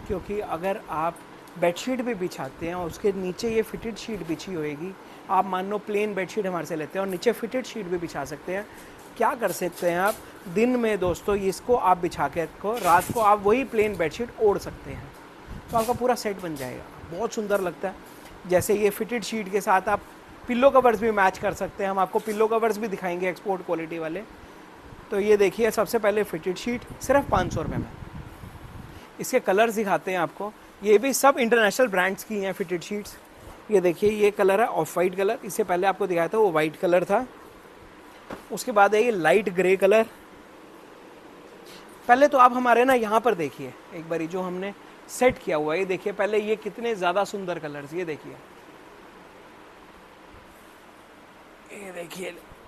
क्योंकि अगर आप बेडशीट भी बिछाते हैं और उसके नीचे ये फिटेड शीट बिछी होएगी, आप मान लो प्लेन बेडशीट हमारे से लेते हैं और नीचे फिटेड शीट भी बिछा सकते हैं। क्या कर सकते हैं आप, दिन में दोस्तों इसको आप बिछा के रखो, रात को आप वही प्लेन बेडशीट ओढ़ सकते हैं, तो आपका पूरा सेट बन जाएगा, बहुत सुंदर लगता है। जैसे ये फिटेड शीट के साथ आप पिल्लो कवर्स भी मैच कर सकते हैं, हम आपको पिल्लो कवर्स भी दिखाएंगे एक्सपोर्ट क्वालिटी वाले। तो ये देखिए, सबसे पहले फिटेड शीट सिर्फ 500 रुपये में। इसके कलर्स दिखाते हैं आपको, ये भी सब इंटरनेशनल ब्रांड्स की हैं फिटेड शीट्स। ये देखिए, ये कलर है ऑफ वाइट कलर, इससे पहले आपको दिखाया था वो वाइट कलर था। उसके बाद है ये लाइट ग्रे कलर। पहले तो आप हमारे ना यहाँ पर देखिए एक बारी, जो हमने सेट किया हुआ है, ये देखिए पहले ये कितने ज़्यादा सुंदर कलर्स, ये देखिए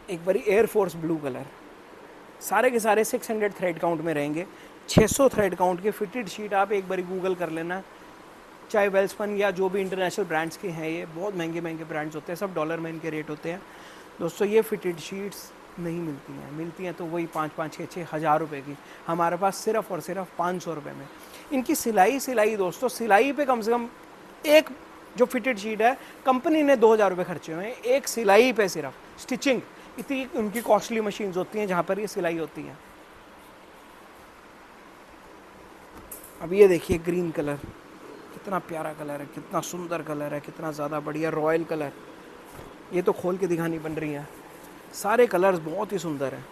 एक बारी एयरफोर्स ब्लू कलर, सारे के सारे 600 थ्रेड काउंट में रहेंगे। 600 थ्रेड काउंट के फिटेड शीट आप एक बारी गूगल कर लेना, चाहे वेल्सपन या जो भी इंटरनेशनल ब्रांड्स के हैं, ये बहुत महंगे महंगे ब्रांड्स होते हैं, सब डॉलर में इनके रेट होते हैं दोस्तों। ये फिटेड शीट्स नहीं मिलती हैं तो वही 5-5, 6-6 हज़ार रुपये की, हमारे पास सिर्फ और सिर्फ 500 रुपये में। इनकी सिलाई दोस्तों, सिलाई पे कम से कम एक जो फिटेड शीट है कंपनी ने 2000 रुपये खर्चे हुए हैं एक सिलाई पे, सिर्फ स्टिचिंग। इतनी उनकी कॉस्टली मशीन्स होती हैं जहाँ पर ये सिलाई होती है। अब ये देखिए ग्रीन कलर, कितना प्यारा कलर है, कितना सुंदर कलर है, कितना ज़्यादा बढ़िया रॉयल कलर। ये तो खोल के दिखानी बन रही है, सारे कलर्स बहुत ही सुंदर हैं।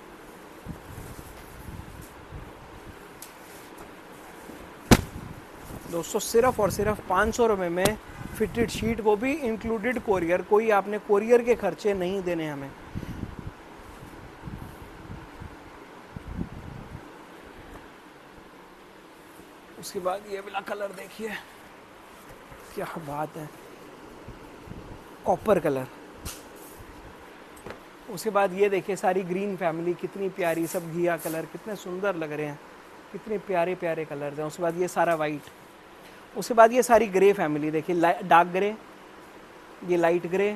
दोस्तों सिर्फ और सिर्फ 500 रुपये में फिटेड शीट, वो भी इंक्लूडेड कोरियर, कोई आपने कोरियर के खर्चे नहीं देने हमें। उसके बाद ये वाला कलर देखिए, क्या बात है, कॉपर कलर। उसके बाद ये देखिए सारी ग्रीन फैमिली, कितनी प्यारी, सब घिया कलर, कितने सुंदर लग रहे हैं, कितने प्यारे प्यारे कलर हैं। उसके बाद ये सारा वाइट। उसके बाद ये सारी ग्रे फैमिली देखिए, डार्क ग्रे, ये लाइट ग्रे,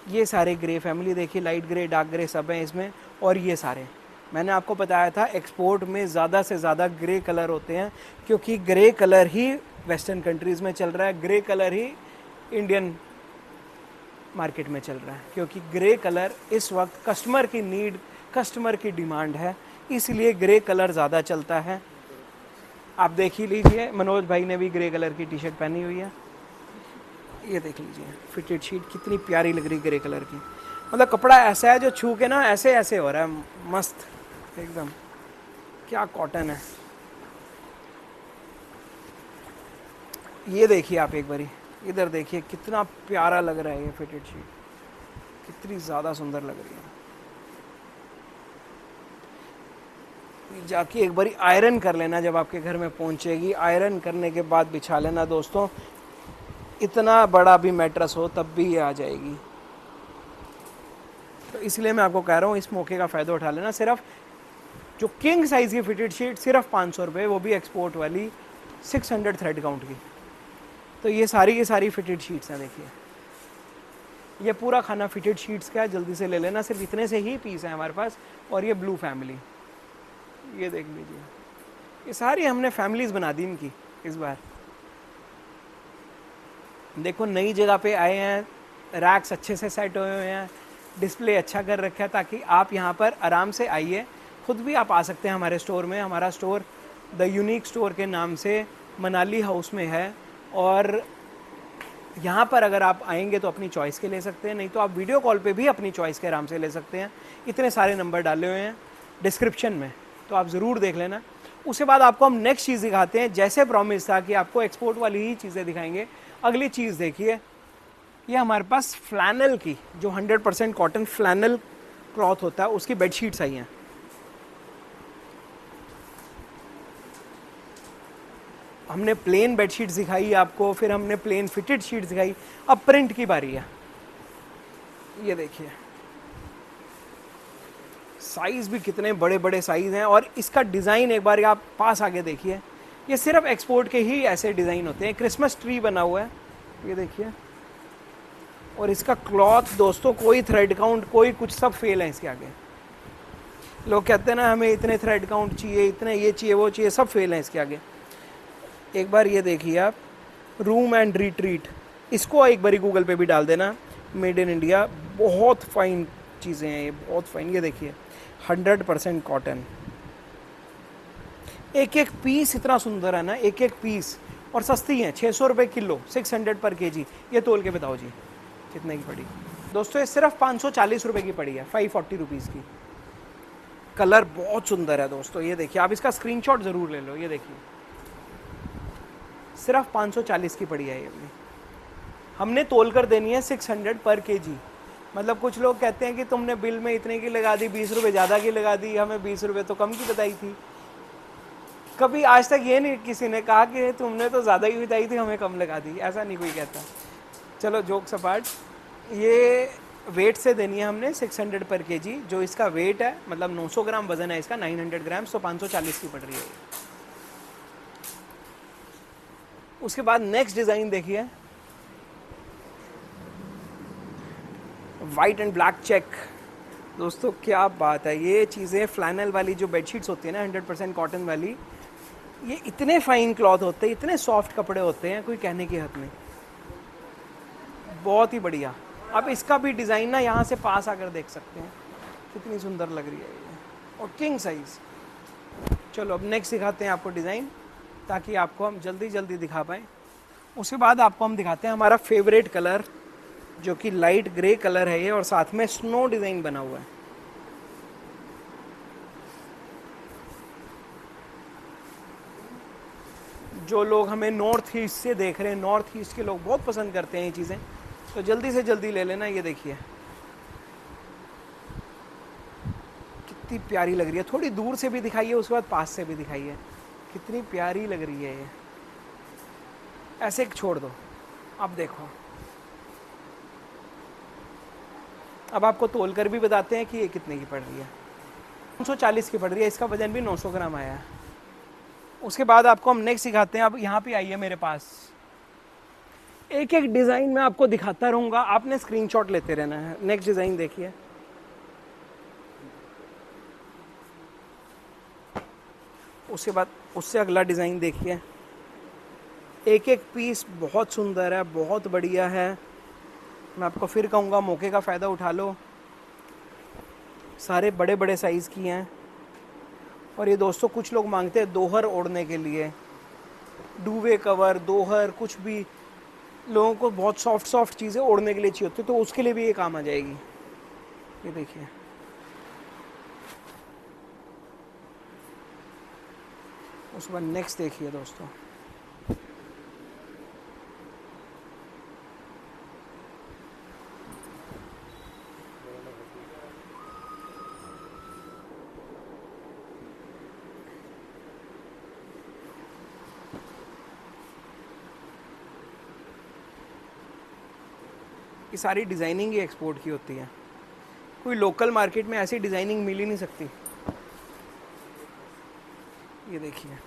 ये सारे ग्रे फैमिली देखिए, लाइट ग्रे डार्क ग्रे सब हैं इसमें। और ये सारे मैंने आपको बताया था एक्सपोर्ट में ज़्यादा से ज़्यादा ग्रे कलर होते हैं, क्योंकि ग्रे कलर ही वेस्टर्न कंट्रीज़ में चल रहा है, ग्रे कलर ही इंडियन मार्केट में चल रहा है, क्योंकि ग्रे कलर इस वक्त कस्टमर की नीड, कस्टमर की डिमांड है, इसलिए ग्रे कलर ज़्यादा चलता है। आप देख ही लीजिए, मनोज भाई ने भी ग्रे कलर की टी शर्ट पहनी हुई है, ये देख लीजिए फिटेड शीट कितनी प्यारी लग रही ग्रे कलर की। मतलब कपड़ा ऐसा है जो छू के ना ऐसे ऐसे हो रहा है, मस्त एकदम, क्या कॉटन है। ये देखिए आप एक बारी इधर देखिए, कितना प्यारा लग रहा है ये फिटेड शीट, कितनी ज़्यादा सुंदर लग रही है। जाके एक बारी आयरन कर लेना, जब आपके घर में पहुंचेगी आयरन करने के बाद बिछा लेना दोस्तों, इतना बड़ा भी मैट्रेस हो तब भी ये आ जाएगी। तो इसलिए मैं आपको कह रहा हूँ इस मौके का फ़ायदा उठा लेना। सिर्फ जो किंग साइज़ की फिटेड शीट सिर्फ 500 रुपये, वो भी एक्सपोर्ट वाली 600 थ्रेड काउंट की। तो ये सारी की सारी फिटेड शीट्स हैं, देखिए ये पूरा खाना फिटेड शीट्स का है, जल्दी से ले लेना, सिर्फ इतने से ही पीस है हमारे पास। और ये ब्लू फैमिली, ये देख लीजिए, ये सारी हमने फैमिलीज बना दी इनकी इस बार। देखो नई जगह पे आए हैं, रैक्स अच्छे से सेट हुए हुए हैं, डिस्प्ले अच्छा कर रखा है, ताकि आप यहाँ पर आराम से आइए। खुद भी आप आ सकते हैं हमारे स्टोर में, हमारा स्टोर द यूनिक स्टोर के नाम से मनाली हाउस में है। और यहाँ पर अगर आप आएंगे तो अपनी चॉइस के ले सकते हैं, नहीं तो आप वीडियो कॉल पे भी अपनी चॉइस के आराम से ले सकते हैं। इतने सारे नंबर डाले हुए हैं डिस्क्रिप्शन में, तो आप ज़रूर देख लेना। उसके बाद आपको हम नेक्स्ट चीज़ दिखाते हैं, जैसे प्रॉमिस था कि आपको एक्सपोर्ट वाली ही चीज़ें दिखाएंगे। अगली चीज़ देखिए, ये हमारे पास फ्लैनल की, जो 100% कॉटन फ्लैनल क्लॉथ होता है, उसकी बेडशीट्स आई हैं। हमने प्लेन बेडशीट दिखाई आपको, फिर हमने प्लेन फिटेड शीट दिखाई, अब प्रिंट की बारी है। ये देखिए साइज़ भी कितने बड़े बड़े साइज़ हैं, और इसका डिज़ाइन एक बार आप पास आके देखिए। ये सिर्फ एक्सपोर्ट के ही ऐसे डिज़ाइन होते हैं। क्रिसमस ट्री बना हुआ है, ये देखिए। और इसका क्लॉथ दोस्तों, कोई थ्रेड काउंट, कोई कुछ, सब फेल है इसके आगे। लोग कहते हैं ना हमें इतने थ्रेड काउंट चाहिए, इतने ये चाहिए, वो चाहिए, सब फेल है इसके आगे। एक बार ये देखिए आप, रूम एंड रिट्रीट, इसको एक बारी गूगल पे भी डाल देना, मेड इन इंडिया। बहुत फाइन चीज़ें हैं ये, बहुत फाइन। ये देखिए 100% कॉटन। एक एक पीस इतना सुंदर है ना, एक एक पीस, और सस्ती है, 600 रुपये किलो, 600 पर केजी। ये तोल के बताओ जी कितने की पड़ी दोस्तों? ये सिर्फ 540 रुपये की पड़ी है, 540 रुपीज़ की। कलर बहुत सुंदर है दोस्तों, ये देखिए। आप इसका स्क्रीनशॉट ज़रूर ले लो। ये देखिए सिर्फ 540 की पड़ी है ये अपनी। हमने तोल कर देनी है 600 पर केजी। मतलब कुछ लोग कहते हैं कि तुमने बिल में इतने की लगा दी, 20 रुपये ज़्यादा की लगा दी, हमें 20 रुपये तो कम की बताई थी। कभी आज तक ये नहीं किसी ने कहा कि तुमने तो ज़्यादा की बताई थी, हमें कम लगा दी, ऐसा नहीं कोई कहता। चलो जोक्स अपार्ट, ये वेट से देनी है हमने 600 पर केजी। जो इसका वेट है, मतलब 900 ग्राम वजन है इसका, 900 ग्राम, तो 540 की पड़ रही है। उसके बाद नेक्स्ट डिज़ाइन देखिए, वाइट एंड ब्लैक चेक। दोस्तों क्या बात है, ये चीज़ें फ्लैनल वाली जो बेडशीट्स होती है ना, 100% कॉटन वाली, ये इतने फाइन क्लॉथ होते हैं, इतने सॉफ्ट कपड़े होते हैं, कोई कहने की हद नहीं। बहुत ही बढ़िया। अब इसका भी डिज़ाइन ना यहाँ से पास आकर देख सकते हैं, कितनी सुंदर लग रही है ये, और किंग साइज़। चलो अब नेक्स्ट दिखाते हैं आपको डिज़ाइन, ताकि आपको हम जल्दी जल्दी दिखा पाएँ। उसके बाद आपको हम दिखाते हैं हमारा फेवरेट कलर, जो कि लाइट ग्रे कलर है ये, और साथ में स्नो डिज़ाइन बना हुआ है। जो लोग हमें नॉर्थ ईस्ट से देख रहे हैं, नॉर्थ ईस्ट के लोग बहुत पसंद करते हैं ये चीज़ें, तो जल्दी से जल्दी ले लेना। ये देखिए कितनी प्यारी लग रही है। थोड़ी दूर से भी दिखाइए, उसके बाद पास से भी दिखाइए, कितनी प्यारी लग रही है ये। ऐसे छोड़ दो, अब देखो। अब आपको तोल कर भी बताते हैं कि ये कितने की पड़ रही है। 540 की पड़ रही है, इसका वजन भी 900 ग्राम आया है। उसके बाद आपको हम नेक्स्ट सिखाते हैं। अब यहाँ पे आइए मेरे पास, एक एक डिज़ाइन मैं आपको दिखाता रहूँगा, आपने स्क्रीनशॉट लेते रहना है। नेक्स्ट डिज़ाइन देखिए, उसके बाद उससे अगला डिज़ाइन देखिए। एक एक पीस बहुत सुंदर है, बहुत बढ़िया है। मैं आपको फिर कहूँगा, मौके का फ़ायदा उठा लो। सारे बड़े बड़े साइज़ की हैं। और ये दोस्तों कुछ लोग मांगते हैं दोहर ओढ़ने के लिए, डूवे कवर, दोहर, कुछ भी लोगों को बहुत सॉफ्ट सॉफ्ट चीज़ें ओढ़ने के लिए चाहिए होती है, तो उसके लिए भी ये काम आ जाएगी। ये देखिए, उसके बाद नेक्स्ट देखिए दोस्तों, ये सारी डिज़ाइनिंग ही एक्सपोर्ट की होती है। कोई लोकल मार्केट में ऐसी डिज़ाइनिंग मिल ही नहीं सकती। ये देखिए,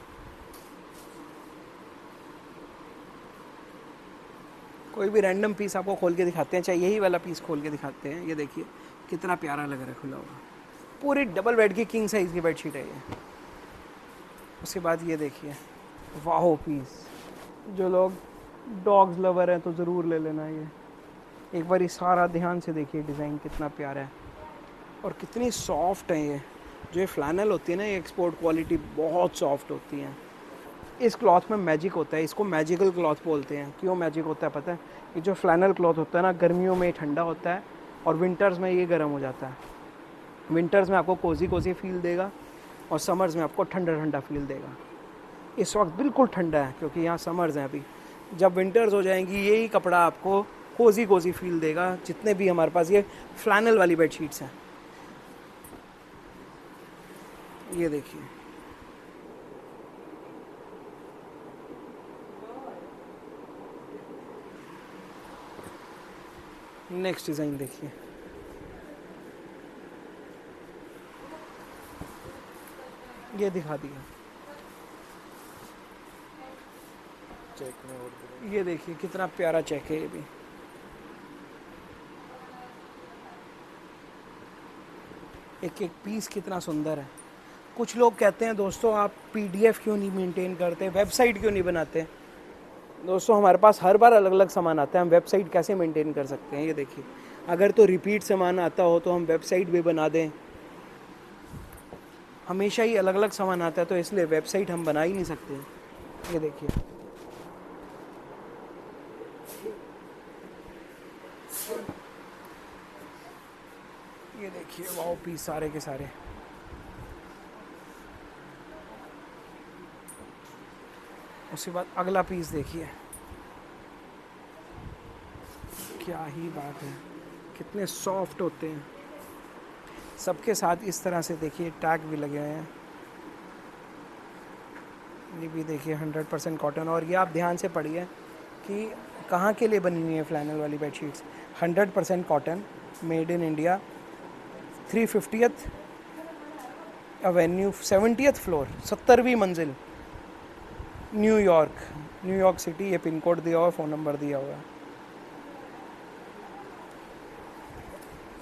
कोई भी रैंडम पीस आपको खोल के दिखाते हैं, चाहे यही वाला पीस खोल के दिखाते हैं। ये देखिए कितना प्यारा लग रहा है खुला हुआ। पूरी डबल बेड की किंग साइज़ की बेडशीट है ये। उसके बाद ये देखिए, वाहो पीस। जो लोग डॉग्स लवर हैं तो ज़रूर ले लेना ये। एक बार ये सारा ध्यान से देखिए, डिज़ाइन कितना प्यारा है और कितनी सॉफ्ट है ये। जो ये फ्लैनल होती है ना, ये एक्सपोर्ट क्वालिटी बहुत सॉफ्ट होती है। इस क्लॉथ में मैजिक होता है, इसको मैजिकल क्लॉथ बोलते हैं। क्यों मैजिक होता है पता है? ये जो फ्लैनल क्लॉथ होता है ना, गर्मियों में ठंडा होता है और विंटर्स में ये गर्म हो जाता है। विंटर्स में आपको कोजी कोजी फील देगा और समर्स में आपको ठंडा ठंडा फील देगा। इस वक्त बिल्कुल ठंडा है क्योंकि यहाँ समर्स हैं अभी। जब विंटर्स हो जाएंगी, यही कपड़ा आपको कोजी कोजी फील देगा। जितने भी हमारे पास ये फ्लैनल वाली बेडशीट्स हैं, ये देखिए, नेक्स्ट डिज़ाइन देखिए। ये दिखा दिया। चेक में और ये देखिए कितना प्यारा चेक है ये भी। एक एक पीस कितना सुंदर है। कुछ लोग कहते हैं दोस्तों आप पीडीएफ क्यों नहीं मेंटेन करते, वेबसाइट क्यों नहीं बनाते। दोस्तों हमारे पास हर बार अलग अलग सामान आता है, हम वेबसाइट कैसे मेंटेन कर सकते हैं। ये देखिए अगर तो रिपीट सामान आता हो तो हम वेबसाइट भी बना दें। हमेशा ही अलग अलग सामान आता है तो इसलिए वेबसाइट हम बना ही नहीं सकते। ये देखिए ये देखिए वाओ पीस सारे के सारे। उसके बाद अगला पीस देखिए, क्या ही बात है, कितने सॉफ्ट होते हैं। सबके साथ इस तरह से देखिए टैग भी लगे हुए हैं। ये भी देखिए 100% कॉटन। और ये आप ध्यान से पढ़िए कि कहाँ के लिए बनी हुई है फ्लैनल वाली bedsheets. 100% cotton, made in India, 350th avenue, 70th floor, 70वीं मंजिल, न्यूयॉर्क सिटी। ये पिन कोड दिया हुआ है, फ़ोन नंबर दिया हुआ है।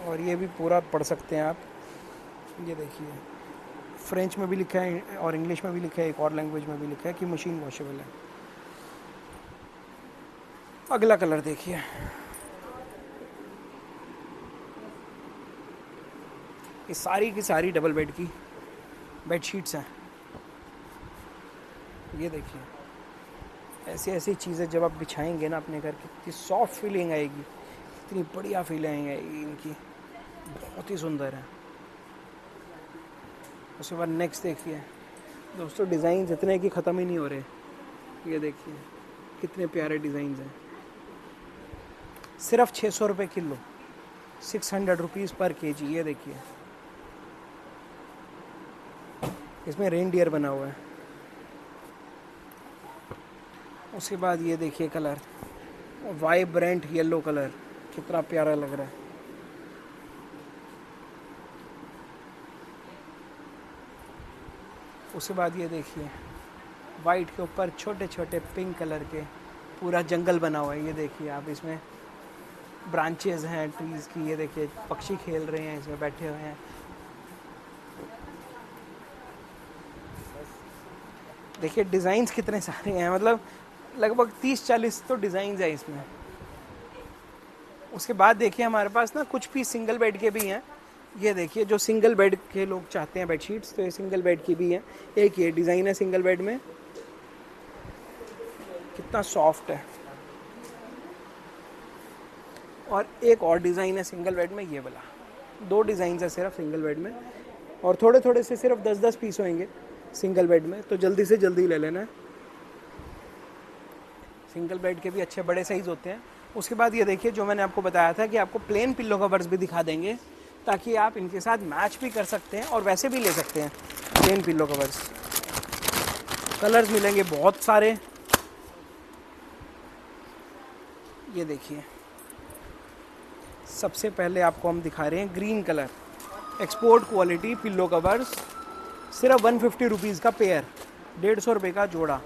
और ये भी पूरा पढ़ सकते हैं आप। ये देखिए फ्रेंच में भी लिखा है और इंग्लिश में भी लिखा है, एक और लैंग्वेज में भी लिखा है कि मशीन वॉशेबल है। अगला कलर देखिए, ये सारी की सारी डबल बेड की बेडशीट्स हैं। ये देखिए ऐसी ऐसी चीज़ें जब आप बिछाएंगे ना अपने घर की, कितनी सॉफ्ट फीलिंग आएगी, इतनी बढ़िया फीलिंग आएगी इनकी, बहुत ही सुंदर है। उसके बाद नेक्स्ट देखिए दोस्तों, डिज़ाइन इतने कि ख़त्म ही नहीं हो रहे। ये देखिए कितने प्यारे डिज़ाइंस हैं। सिर्फ 600 रुपये किलो, 600 रुपीज़ पर केजी। ये देखिए इसमें रेनडियर बना हुआ है। उसके बाद ये देखिए कलर, वाइब्रेंट येलो कलर, कितना प्यारा लग रहा है। उसके बाद ये देखिए वाइट के ऊपर छोटे छोटे पिंक कलर के पूरा जंगल बना हुआ है। ये देखिए आप, इसमें ब्रांचेस हैं ट्रीज़ की। ये देखिए पक्षी खेल रहे हैं इसमें, बैठे हुए हैं। देखिए डिज़ाइंस कितने सारे हैं, मतलब लगभग 30-40 तो डिज़ाइंस है इसमें। उसके बाद देखिए हमारे पास ना कुछ पीस सिंगल बेड के भी हैं। ये देखिए जो सिंगल बेड के लोग चाहते हैं बेडशीट्स, तो ये सिंगल बेड की भी है। एक ये डिज़ाइन है सिंगल बेड में, कितना सॉफ्ट है। और एक और डिज़ाइन है सिंगल बेड में, ये वाला। 2 डिज़ाइन है सिर्फ सिंगल बेड में, और थोड़े थोड़े से सिर्फ 10-10 पीस होंगे सिंगल बेड में, तो जल्दी से जल्दी ले लेना है। सिंगल बेड के भी अच्छे बड़े साइज़ होते हैं। उसके बाद ये देखिए जो मैंने आपको बताया था कि आपको प्लेन पिल्लो कवर्स भी दिखा देंगे, ताकि आप इनके साथ मैच भी कर सकते हैं और वैसे भी ले सकते हैं प्लेन पिल्लो कवर्स। कलर्स मिलेंगे बहुत सारे। ये देखिए सबसे पहले आपको हम दिखा रहे हैं green colour, export quality pillow covers, सिर्फ 150 रुपीज़ का पेयर, 150 रुपये का जोड़ा।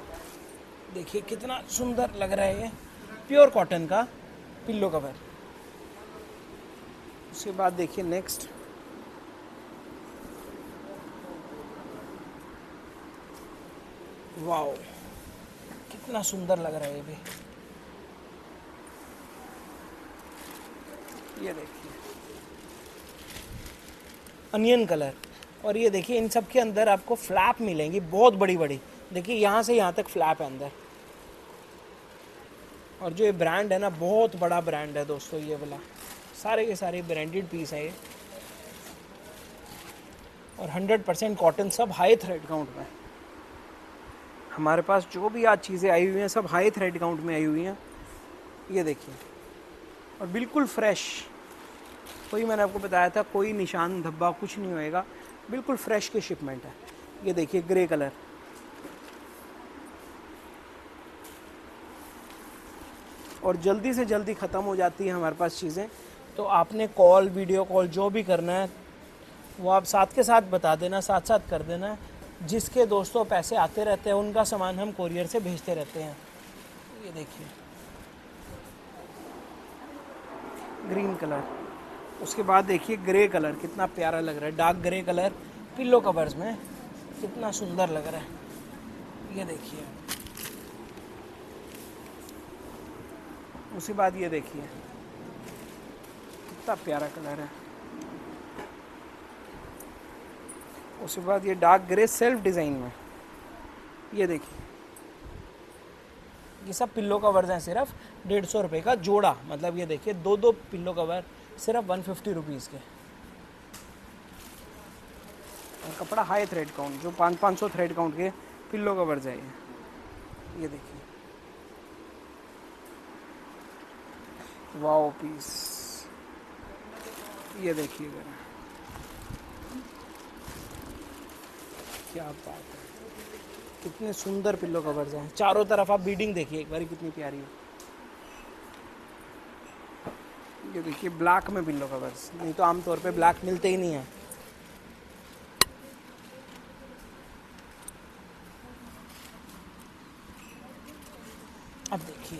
देखिए कितना सुंदर लग रहा है ये, प्योर कॉटन का पिल्लो कवर। उसके बाद देखिए नेक्स्ट, वाओ कितना सुंदर लग रहा है ये भी। ये देखिए अनियन कलर। और ये देखिए इन सब के अंदर आपको फ्लैप मिलेंगी बहुत बड़ी बड़ी। देखिए यहाँ से यहाँ तक फ्लैप है अंदर। और जो ये ब्रांड है ना, बहुत बड़ा ब्रांड है दोस्तों ये वाला, सारे के सारे ब्रांडेड पीस हैं ये। और 100% कॉटन, सब हाई थ्रेड काउंट में। हमारे पास जो भी आज चीज़ें आई हुई हैं सब हाई थ्रेड काउंट में आई हुई हैं। ये देखिए और बिल्कुल फ्रेश, कोई मैंने आपको बताया था कोई निशान धब्बा कुछ नहीं होएगा, बिल्कुल फ्रेश की शिपमेंट है। ये देखिए ग्रे कलर, और जल्दी से जल्दी ख़त्म हो जाती है हमारे पास चीज़ें। तो आपने कॉल, वीडियो कॉल जो भी करना है वो आप साथ के साथ बता देना, साथ साथ कर देना। जिसके दोस्तों पैसे आते रहते हैं उनका सामान हम कोरियर से भेजते रहते हैं। ये देखिए ग्रीन कलर। उसके बाद देखिए ग्रे कलर, कितना प्यारा लग रहा है, dark grey colour pillow covers में, कितना सुंदर लग रहा है। ये देखिए, उसके बाद ये देखिए कितना प्यारा कलर है। उसके बाद ये डार्क ग्रे सेल्फ डिज़ाइन में, ये देखिए ये सब पिल्लो कवर्स हैं, सिर्फ 150 रुपये का जोड़ा। मतलब ये देखिए 2 पिल्लो कवर सिर्फ 150 रुपीज़ के। और कपड़ा हाई थ्रेड काउंट, जो 500 थ्रेड काउंट के पिल्लो कवर्स है ये देखिए, वाओ पीस। ये देखिए क्या बात है, कितने सुंदर पिल्लो कवर्स हैं। चारों तरफ आप बीडिंग देखिए एक बार कितनी प्यारी है। ये देखिए ब्लैक में पिल्लो कवर्स, नहीं तो आमतौर पे ब्लैक मिलते ही नहीं हैं। अब देखिए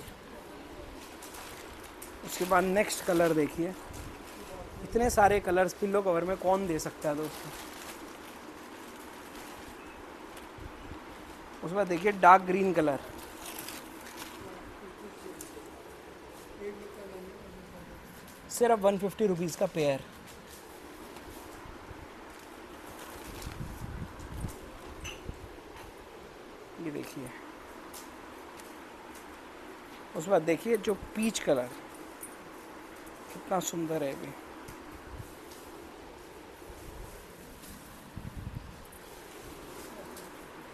उसके बाद नेक्स्ट कलर देखिए, इतने सारे कलर्स पिल्लो कवर में कौन दे सकता है दोस्तों। उसके बाद देखिए डार्क ग्रीन कलर, सिर्फ 150 रुपीज़ का पेयर। ये देखिए, उसके बाद देखिए जो पीच कलर, कितना सुंदर है ये।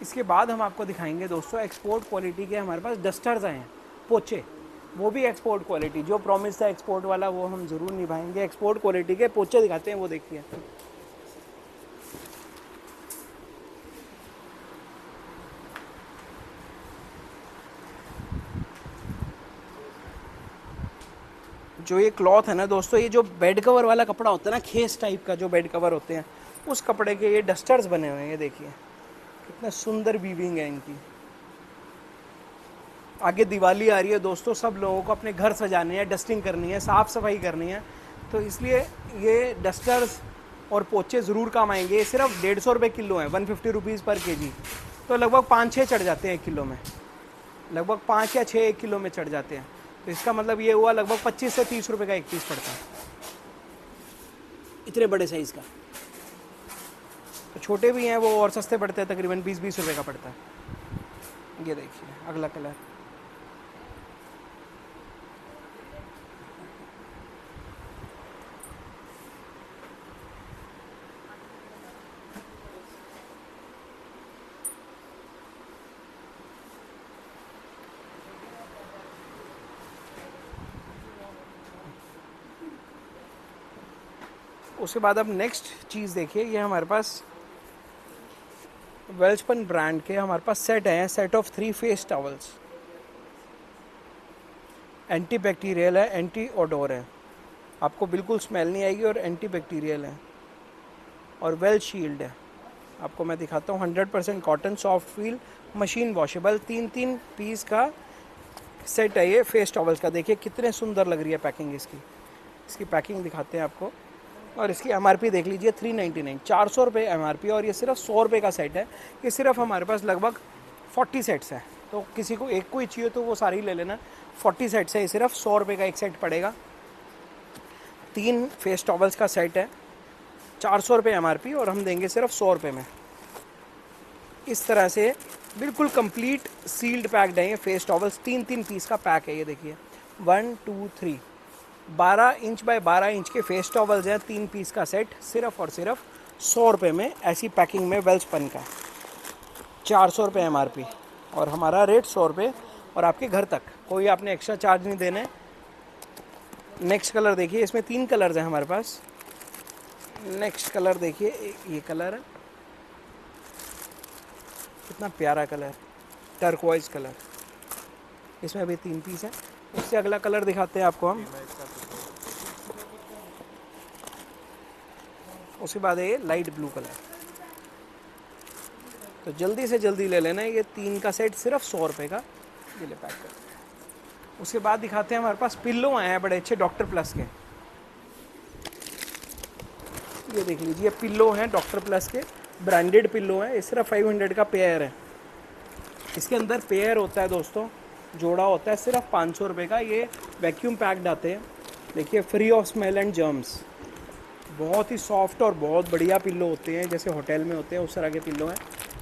इसके बाद हम आपको दिखाएंगे दोस्तों एक्सपोर्ट क्वालिटी के हमारे पास डस्टर्स आए हैं, पोचे, वो भी एक्सपोर्ट क्वालिटी। जो प्रॉमिस था एक्सपोर्ट वाला वो हम ज़रूर निभाएंगे। एक्सपोर्ट क्वालिटी के पोचे दिखाते हैं, वो देखिए। जो ये क्लॉथ है ना दोस्तों, ये जो बेड कवर वाला कपड़ा होता है ना, खेस टाइप का जो बेड कवर होते हैं, उस कपड़े के ये डस्टर्स बने हुए हैं। ये देखिए कितना सुंदर वीविंग है इनकी। आगे दिवाली आ रही है दोस्तों, सब लोगों को अपने घर सजाने हैं, डस्टिंग करनी है, साफ़ सफाई करनी है, तो इसलिए ये डस्टर्स और पोचे ज़रूर काम आएंगे। ये सिर्फ 150 रुपये किलो हैं, 150 रुपीज़ पर केजी, तो लगभग 5-6 चढ़ जाते हैं 1 किलो में, लगभग 5 या 6 1 किलो में चढ़ जाते हैं। तो इसका मतलब ये हुआ लगभग 25 से 30 रुपये का एक पीस पड़ता है, इतने बड़े साइज़ का। तो छोटे भी हैं वो और सस्ते पड़ते हैं, तकरीबन 20-20 रुपये का पड़ता है। ये देखिए अगला कलर, उसके बाद अब नेक्स्ट चीज़ देखिए, ये हमारे पास वेल्सपन ब्रांड के हमारे पास सेट हैं, set of 3 face towels. Anti bacterial है, एंटी ओडोर है, आपको बिल्कुल स्मेल नहीं आएगी, और एंटी बैक्टीरियल है और वेल शील्ड है। आपको मैं दिखाता हूँ, 100% cotton, soft feel, machine washable, 3-3 piece का सेट है ये फेस टॉवल्स का। देखिए कितने सुंदर लग रही है पैकिंग इसकी पैकिंग दिखाते हैं आपको। और इसकी MRP देख लीजिए 399, 400 रुपये MRP, और ये सिर्फ 100 रुपये का सेट है। ये सिर्फ हमारे पास लगभग 40 सेट्स हैं, तो किसी को एक को ही चाहिए तो वो सारी ले लेना। 40 सेट्स है, ये सिर्फ 100 रुपये का एक सेट पड़ेगा। 3 फेस टॉवल्स का सेट है, 400 रुपये MRP, और हम देंगे सिर्फ 100 रुपये में। इस तरह से बिल्कुल कंप्लीट सील्ड पैक्ड है ये फेस टॉवल्स, 3-3 पीस का पैक है। ये देखिए 1 2 3 12 इंच बाय 12 इंच के फेस टॉवल्स हैं, 3 पीस का सेट, सिर्फ और सिर्फ 100 रुपये में, ऐसी पैकिंग में वेल्सपन का। 400 रुपये MRP और हमारा रेट 100 रुपये, और आपके घर तक, कोई आपने एक्स्ट्रा चार्ज नहीं देने। नेक्स्ट कलर देखिए, इसमें 3 कलर्स हैं हमारे पास। नेक्स्ट कलर देखिए, ये कलर है, कितना प्यारा कलर, टर्कोइज कलर, इसमें भी 3 पीस है। उससे अगला कलर दिखाते हैं आपको हम। उसके बाद ये लाइट ब्लू कलर, तो जल्दी से जल्दी ले लेना। ये 3 का सेट सिर्फ 100 रुपये का, ये ले पैक कर। उसके बाद दिखाते हैं, हमारे पास पिल्लो आए हैं बड़े अच्छे डॉक्टर प्लस के। ये देख लीजिए, पिल्लो हैं डॉक्टर प्लस के, ब्रांडेड पिल्लो हैं। ये सिर्फ 500 का पेयर है। इसके अंदर पेयर होता है दोस्तों, जोड़ा होता है, सिर्फ 500 रुपये का। ये वैक्यूम पैक्ड आते हैं, देखिए, free of smell and germs. बहुत ही सॉफ्ट और बहुत बढ़िया पिल्लो होते हैं, जैसे होटल में होते हैं उस तरह के पिल्लो हैं।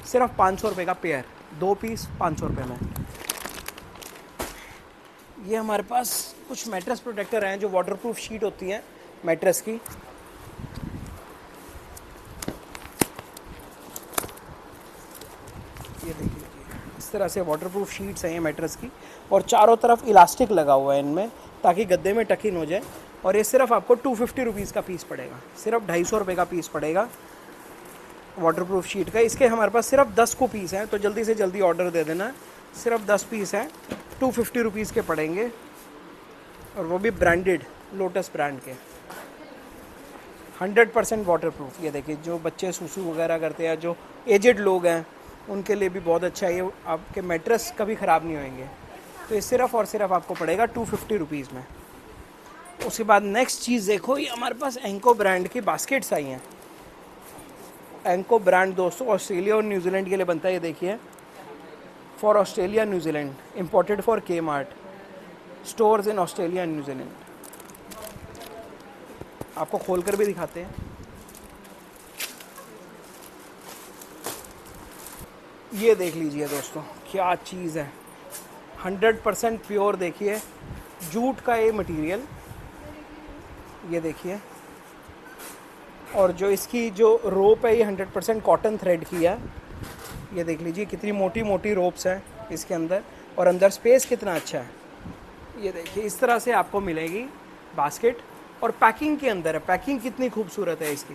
सिर्फ 500 रुपये का पेयर, 2 पीस 500 रुपये में। ये हमारे पास कुछ मैट्रेस प्रोटेक्टर हैं जो वाटरप्रूफ शीट होती हैं मैट्रेस की। ये देखिए, इस तरह से वाटरप्रूफ शीट्स हैं ये मैट्रेस की, और चारों तरफ इलास्टिक लगा हुआ है इनमें, ताकि गद्दे में टक इन हो जाए। और ये सिर्फ आपको 250 रुपीज़ का पीस पड़ेगा, सिर्फ 250 रुपये का पीस पड़ेगा वाटरप्रूफ शीट का। इसके हमारे पास सिर्फ 10 को पीस हैं, तो जल्दी से जल्दी ऑर्डर दे देना। सिर्फ 10 पीस हैं, 250 रुपीज़ के पड़ेंगे, और वो भी ब्रांडेड लोटस ब्रांड के, 100% वाटरप्रूफ। ये देखिए, जो बच्चे सुसु वगैरह करते हैं, जो एजेड लोग हैं, उनके लिए भी बहुत अच्छा है। ये आपके मैट्रेस कभी ख़राब नहीं होंगे। तो ये सिर्फ और सिर्फ आपको पड़ेगा 250 रुपीज़ में। उसके बाद नेक्स्ट चीज़ देखो, ये हमारे पास एंको ब्रांड की बास्केट्स आई हैं। एंको ब्रांड दोस्तों ऑस्ट्रेलिया और न्यूजीलैंड के लिए बनता है। ये देखिए, for Australia New Zealand, imported for Kmart stores in Australia and New Zealand. आपको खोलकर भी दिखाते हैं। ये देख लीजिए दोस्तों, क्या चीज़ है, 100% प्योर। देखिए, जूट का ये मटेरियल, ये देखिए, और जो इसकी जो रोप है ये 100% कॉटन थ्रेड की है। ये देख लीजिए, कितनी मोटी मोटी रोप्स हैं इसके अंदर, और अंदर स्पेस कितना अच्छा है। ये देखिए, इस तरह से आपको मिलेगी बास्केट, और पैकिंग के अंदर है। पैकिंग कितनी खूबसूरत है इसकी।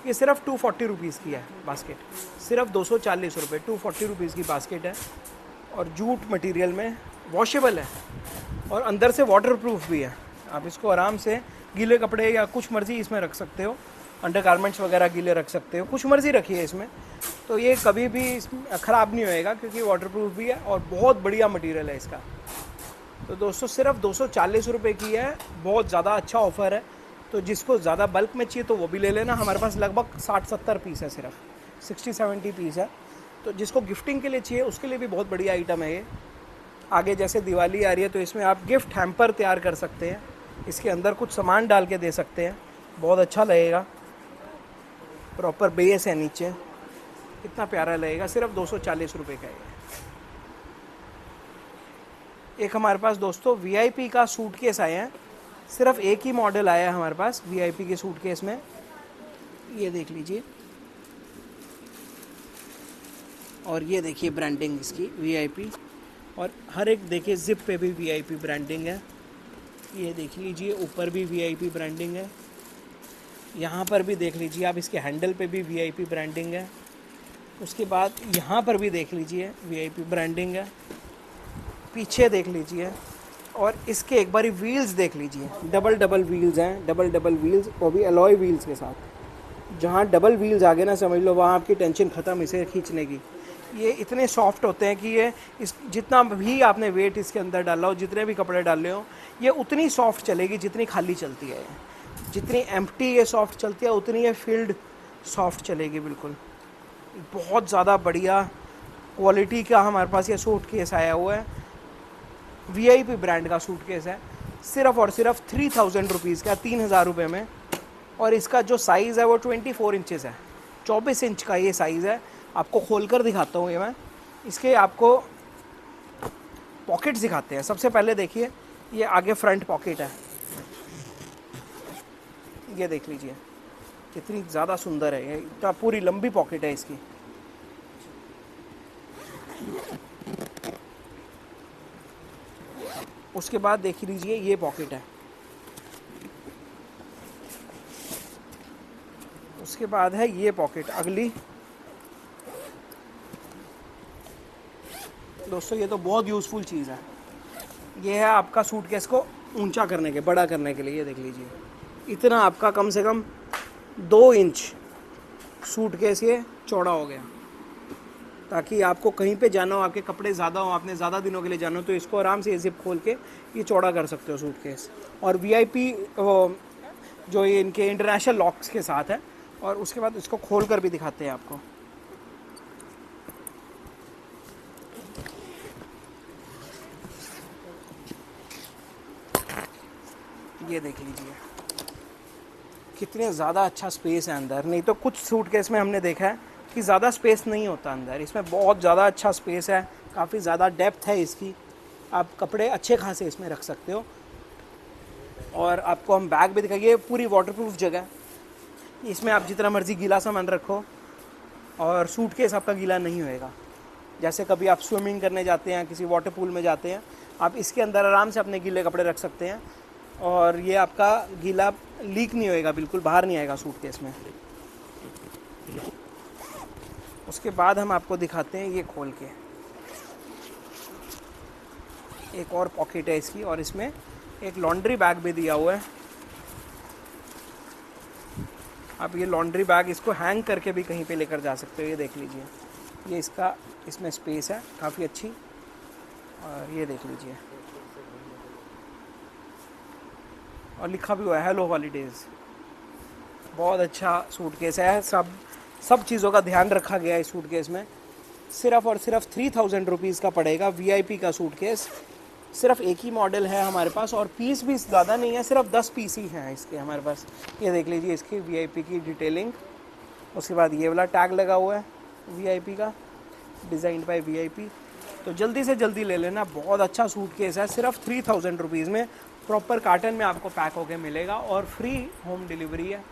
ये सिर्फ 240 रुपीज़ की है बास्केट, सिर्फ 240 रुपये, 240 रुपीज़ की बास्केट है, और जूट मटेरियल में, वॉशेबल है, और अंदर से वाटरप्रूफ भी है। आप इसको आराम से गीले कपड़े या कुछ मर्ज़ी इसमें रख सकते हो, अंडर गारमेंट्स वगैरह गीले रख सकते हो, कुछ मर्ज़ी रखिए इसमें, तो ये कभी भी ख़राब नहीं होएगा, क्योंकि वाटरप्रूफ भी है और बहुत बढ़िया मटेरियल है इसका। तो दोस्तों सिर्फ 240 रुपये की है, बहुत ज़्यादा अच्छा ऑफ़र है। तो जिसको ज़्यादा बल्क में चाहिए तो वो भी ले लेना। हमारे पास लगभग 60-70 पीस है, सिर्फ 60-70 पीस है। तो जिसको गिफ्टिंग के लिए चाहिए उसके लिए भी बहुत बढ़िया आइटम है ये। आगे जैसे दिवाली आ रही है, तो इसमें आप गिफ्ट हैम्पर तैयार कर सकते हैं, इसके अंदर कुछ सामान डाल के दे सकते हैं, बहुत अच्छा लगेगा। प्रॉपर बेस है नीचे, कितना प्यारा लगेगा। सिर्फ 240 रुपये का है। एक हमारे पास दोस्तों VIP का सूटकेस आए हैं, सिर्फ एक ही मॉडल आया है हमारे पास VIP के सूटकेस में। ये देख लीजिए, और ये देखिए ब्रांडिंग इसकी VIP, और हर एक देखिए जिप पे भी VIP ब्रांडिंग है। ये देख लीजिए, ऊपर भी VIP ब्रांडिंग है, यहाँ पर भी देख लीजिए आप, इसके हैंडल पे भी VIP ब्रांडिंग है। उसके बाद यहाँ पर भी देख लीजिए VIP ब्रांडिंग है, पीछे देख लीजिए, और इसके एक बारी व्हील्स देख लीजिए, डबल व्हील्स हैं, डबल व्हील्स, वो भी अलॉय व्हील्स के साथ। जहाँ डबल व्हील्स आ गए ना, समझ लो वहाँ आपकी टेंशन ख़त्म इसे खींचने की। ये इतने सॉफ्ट होते हैं कि ये इस जितना भी आपने वेट इसके अंदर डाला हो, जितने भी कपड़े डाले हो, ये उतनी सॉफ्ट चलेगी जितनी खाली चलती है। जितनी एम्प्टी ये सॉफ्ट चलती है, उतनी ये फील्ड सॉफ्ट चलेगी बिल्कुल। बहुत ज़्यादा बढ़िया क्वालिटी का हमारे पास ये सूटकेस आया हुआ है, VIP ब्रांड का सूटकेस है, सिर्फ और सिर्फ 3000 रुपीज़ का, 3000 रुपये में। और इसका जो साइज़ है वो 24 इंचेस है, 24 इंच का ये साइज़ है। आपको खोलकर दिखाता हूँ ये मैं। इसके आपको पॉकेट्स दिखाते हैं। सबसे पहले देखिए, ये आगे फ्रंट पॉकेट है, ये देख लीजिए कितनी ज़्यादा सुंदर है। ये इतना पूरी लंबी पॉकेट है इसकी। उसके बाद देख लीजिए, ये पॉकेट है। उसके बाद है ये पॉकेट अगली। दोस्तों ये तो बहुत यूज़फुल चीज़ है। ये है आपका सूटकेस को ऊंचा करने के, बड़ा करने के लिए। ये देख लीजिए, इतना आपका कम से कम 2 इंच सूटकेस ये चौड़ा हो गया। ताकि आपको कहीं पे जाना हो, आपके कपड़े ज़्यादा हो, आपने ज़्यादा दिनों के लिए जाना हो, तो इसको आराम से जिप खोल के ये चौड़ा कर सकते हो सूटकेस। और वीआईपी जो ये इनके इंटरनेशनल लॉक्स के साथ है। और उसके बाद इसको खोल कर भी दिखाते हैं आपको। ये देख लीजिए कितने ज़्यादा अच्छा स्पेस है अंदर। नहीं तो कुछ सूटकेस में हमने देखा है कि ज़्यादा स्पेस नहीं होता अंदर, इसमें बहुत ज़्यादा अच्छा स्पेस है, काफ़ी ज़्यादा डेप्थ है इसकी, आप कपड़े अच्छे खासे इसमें रख सकते हो। और आपको हम बैग भी दिखाइए, पूरी वाटरप्रूफ जगह है, इसमें आप जितना मर्ज़ी गीला सामान रखो और सूटकेस आपका गीला नहीं होएगा। जैसे कभी आप स्विमिंग करने जाते हैं, किसी वाटर पूल में जाते हैं, आप इसके अंदर आराम से अपने गीले कपड़े रख सकते हैं और ये आपका गीला लीक नहीं होएगा, बिल्कुल बाहर नहीं आएगा सूटकेस में। उसके बाद हम आपको दिखाते हैं ये खोल के, एक और पॉकेट है इसकी और इसमें एक लॉन्ड्री बैग भी दिया हुआ है। आप ये लॉन्ड्री बैग इसको हैंग करके भी कहीं पे लेकर जा सकते हो। ये देख लीजिए, ये इसका इसमें स्पेस है काफ़ी अच्छी। और ये देख लीजिए, और लिखा भी हुआ है हेलो हॉलीडेज़। बहुत अच्छा सूटकेस है, सब चीज़ों का ध्यान रखा गया है इस सूटकेस में। सिर्फ़ और सिर्फ 3000 रुपीज़ का पड़ेगा वीआईपी का सूटकेस। सिर्फ एक ही मॉडल है हमारे पास और पीस भी ज़्यादा नहीं है, सिर्फ 10 पीस ही हैं इसके हमारे पास। ये देख लीजिए इसकी वीआईपी की डिटेलिंग। उसके बाद ये वाला टैग लगा हुआ है वीआईपी का, डिज़ाइन बाय वीआईपी। तो जल्दी से जल्दी ले लेना, बहुत अच्छा सूटकेस है। सिर्फ 3000 रुपीज़ में प्रॉपर कार्टन में आपको पैक होके मिलेगा और फ्री होम डिलीवरी है।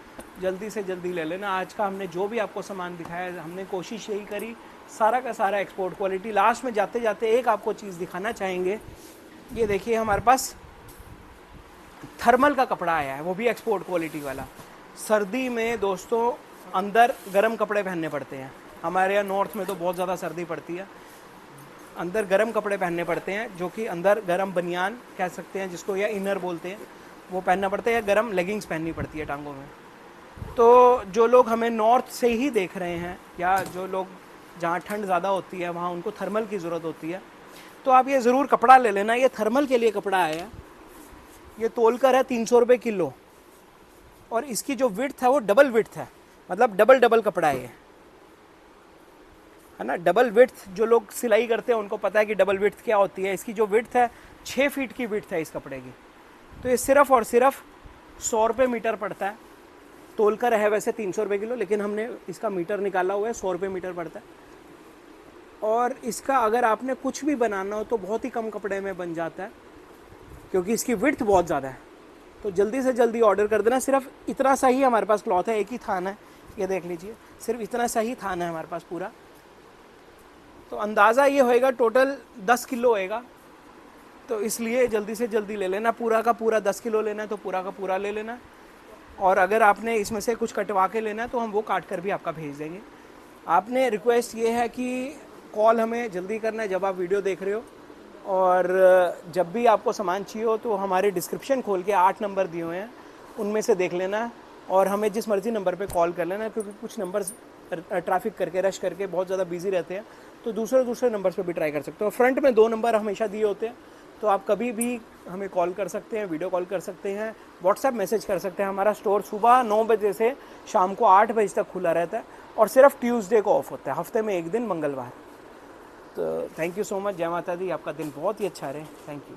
जल्दी से जल्दी ले लेना। आज का हमने जो भी आपको सामान दिखाया, हमने कोशिश यही करी सारा का सारा एक्सपोर्ट क्वालिटी। लास्ट में जाते जाते एक आपको चीज़ दिखाना चाहेंगे, ये देखिए हमारे पास थर्मल का कपड़ा आया है, वो भी एक्सपोर्ट क्वालिटी वाला। सर्दी में दोस्तों अंदर गर्म कपड़े पहनने पड़ते हैं, हमारे यहाँ नॉर्थ में तो बहुत ज़्यादा सर्दी पड़ती है, अंदर गर्म कपड़े पहनने पड़ते हैं, जो कि अंदर गर्म बनियान कह सकते हैं जिसको, या इनर बोलते हैं, वो पहनना पड़ता है, या गर्म लेगिंग्स पहननी पड़ती है टांगों में। तो जो लोग हमें नॉर्थ से ही देख रहे हैं, या जो लोग जहाँ ठंड ज़्यादा होती है वहाँ उनको थर्मल की ज़रूरत होती है, तो आप ये ज़रूर कपड़ा ले लेना। ये थर्मल के लिए कपड़ा आया है, ये तोलकर है 300 रुपये किलो। और इसकी जो विड्थ है वो डबल विड्थ है, मतलब डबल कपड़ा है ना। डबल विड्थ जो लोग सिलाई करते हैं उनको पता है कि डबल विड्थ क्या होती है। इसकी जो विड्थ है 6 फीट की विड्थ है इस कपड़े की। तो ये सिर्फ़ और सिर्फ 100 रुपये मीटर पड़ता है। तोलकर है वैसे 300 रुपये किलो, लेकिन हमने इसका मीटर निकाला हुआ है, 100 रुपये मीटर पड़ता है। और इसका अगर आपने कुछ भी बनाना हो तो बहुत ही कम कपड़े में बन जाता है, क्योंकि इसकी विड्थ बहुत ज़्यादा है। तो जल्दी से जल्दी ऑर्डर कर देना। सिर्फ इतना सा ही हमारे पास क्लॉथ है, एक ही थान है, ये देख लीजिए, सिर्फ इतना सा ही थान है हमारे पास पूरा। तो अंदाज़ा ये होएगा टोटल 10 किलो होएगा, तो इसलिए जल्दी से जल्दी ले लेना। पूरा का पूरा 10 किलो लेना है तो पूरा का पूरा ले लेना। और अगर आपने इसमें से कुछ कटवा के लेना है तो हम वो काट कर भी आपका भेज देंगे। आपने रिक्वेस्ट ये है कि कॉल हमें जल्दी करना है जब आप वीडियो देख रहे हो, और जब भी आपको सामान चाहिए हो तो हमारे डिस्क्रिप्शन खोल के 8 नंबर दिए हुए हैं, उनमें से देख लेना और हमें जिस मर्ज़ी नंबर पे कॉल कर लेना, क्योंकि कुछ नंबर ट्रैफिक करके रश करके बहुत ज़्यादा बिजी रहते हैं, तो दूसरे नंबर पे भी ट्राई कर सकते हो। फ्रंट में 2 नंबर हमेशा दिए होते हैं, तो आप कभी भी हमें कॉल कर सकते हैं, वीडियो कॉल कर सकते हैं, व्हाट्सएप मैसेज कर सकते हैं। हमारा स्टोर सुबह 9 बजे से शाम को 8 बजे तक खुला रहता है और सिर्फ ट्यूसडे को ऑफ होता है, हफ्ते में एक दिन मंगलवार। तो थैंक यू सो मच, जय माता दी, आपका दिन बहुत ही अच्छा रहे। Thank you.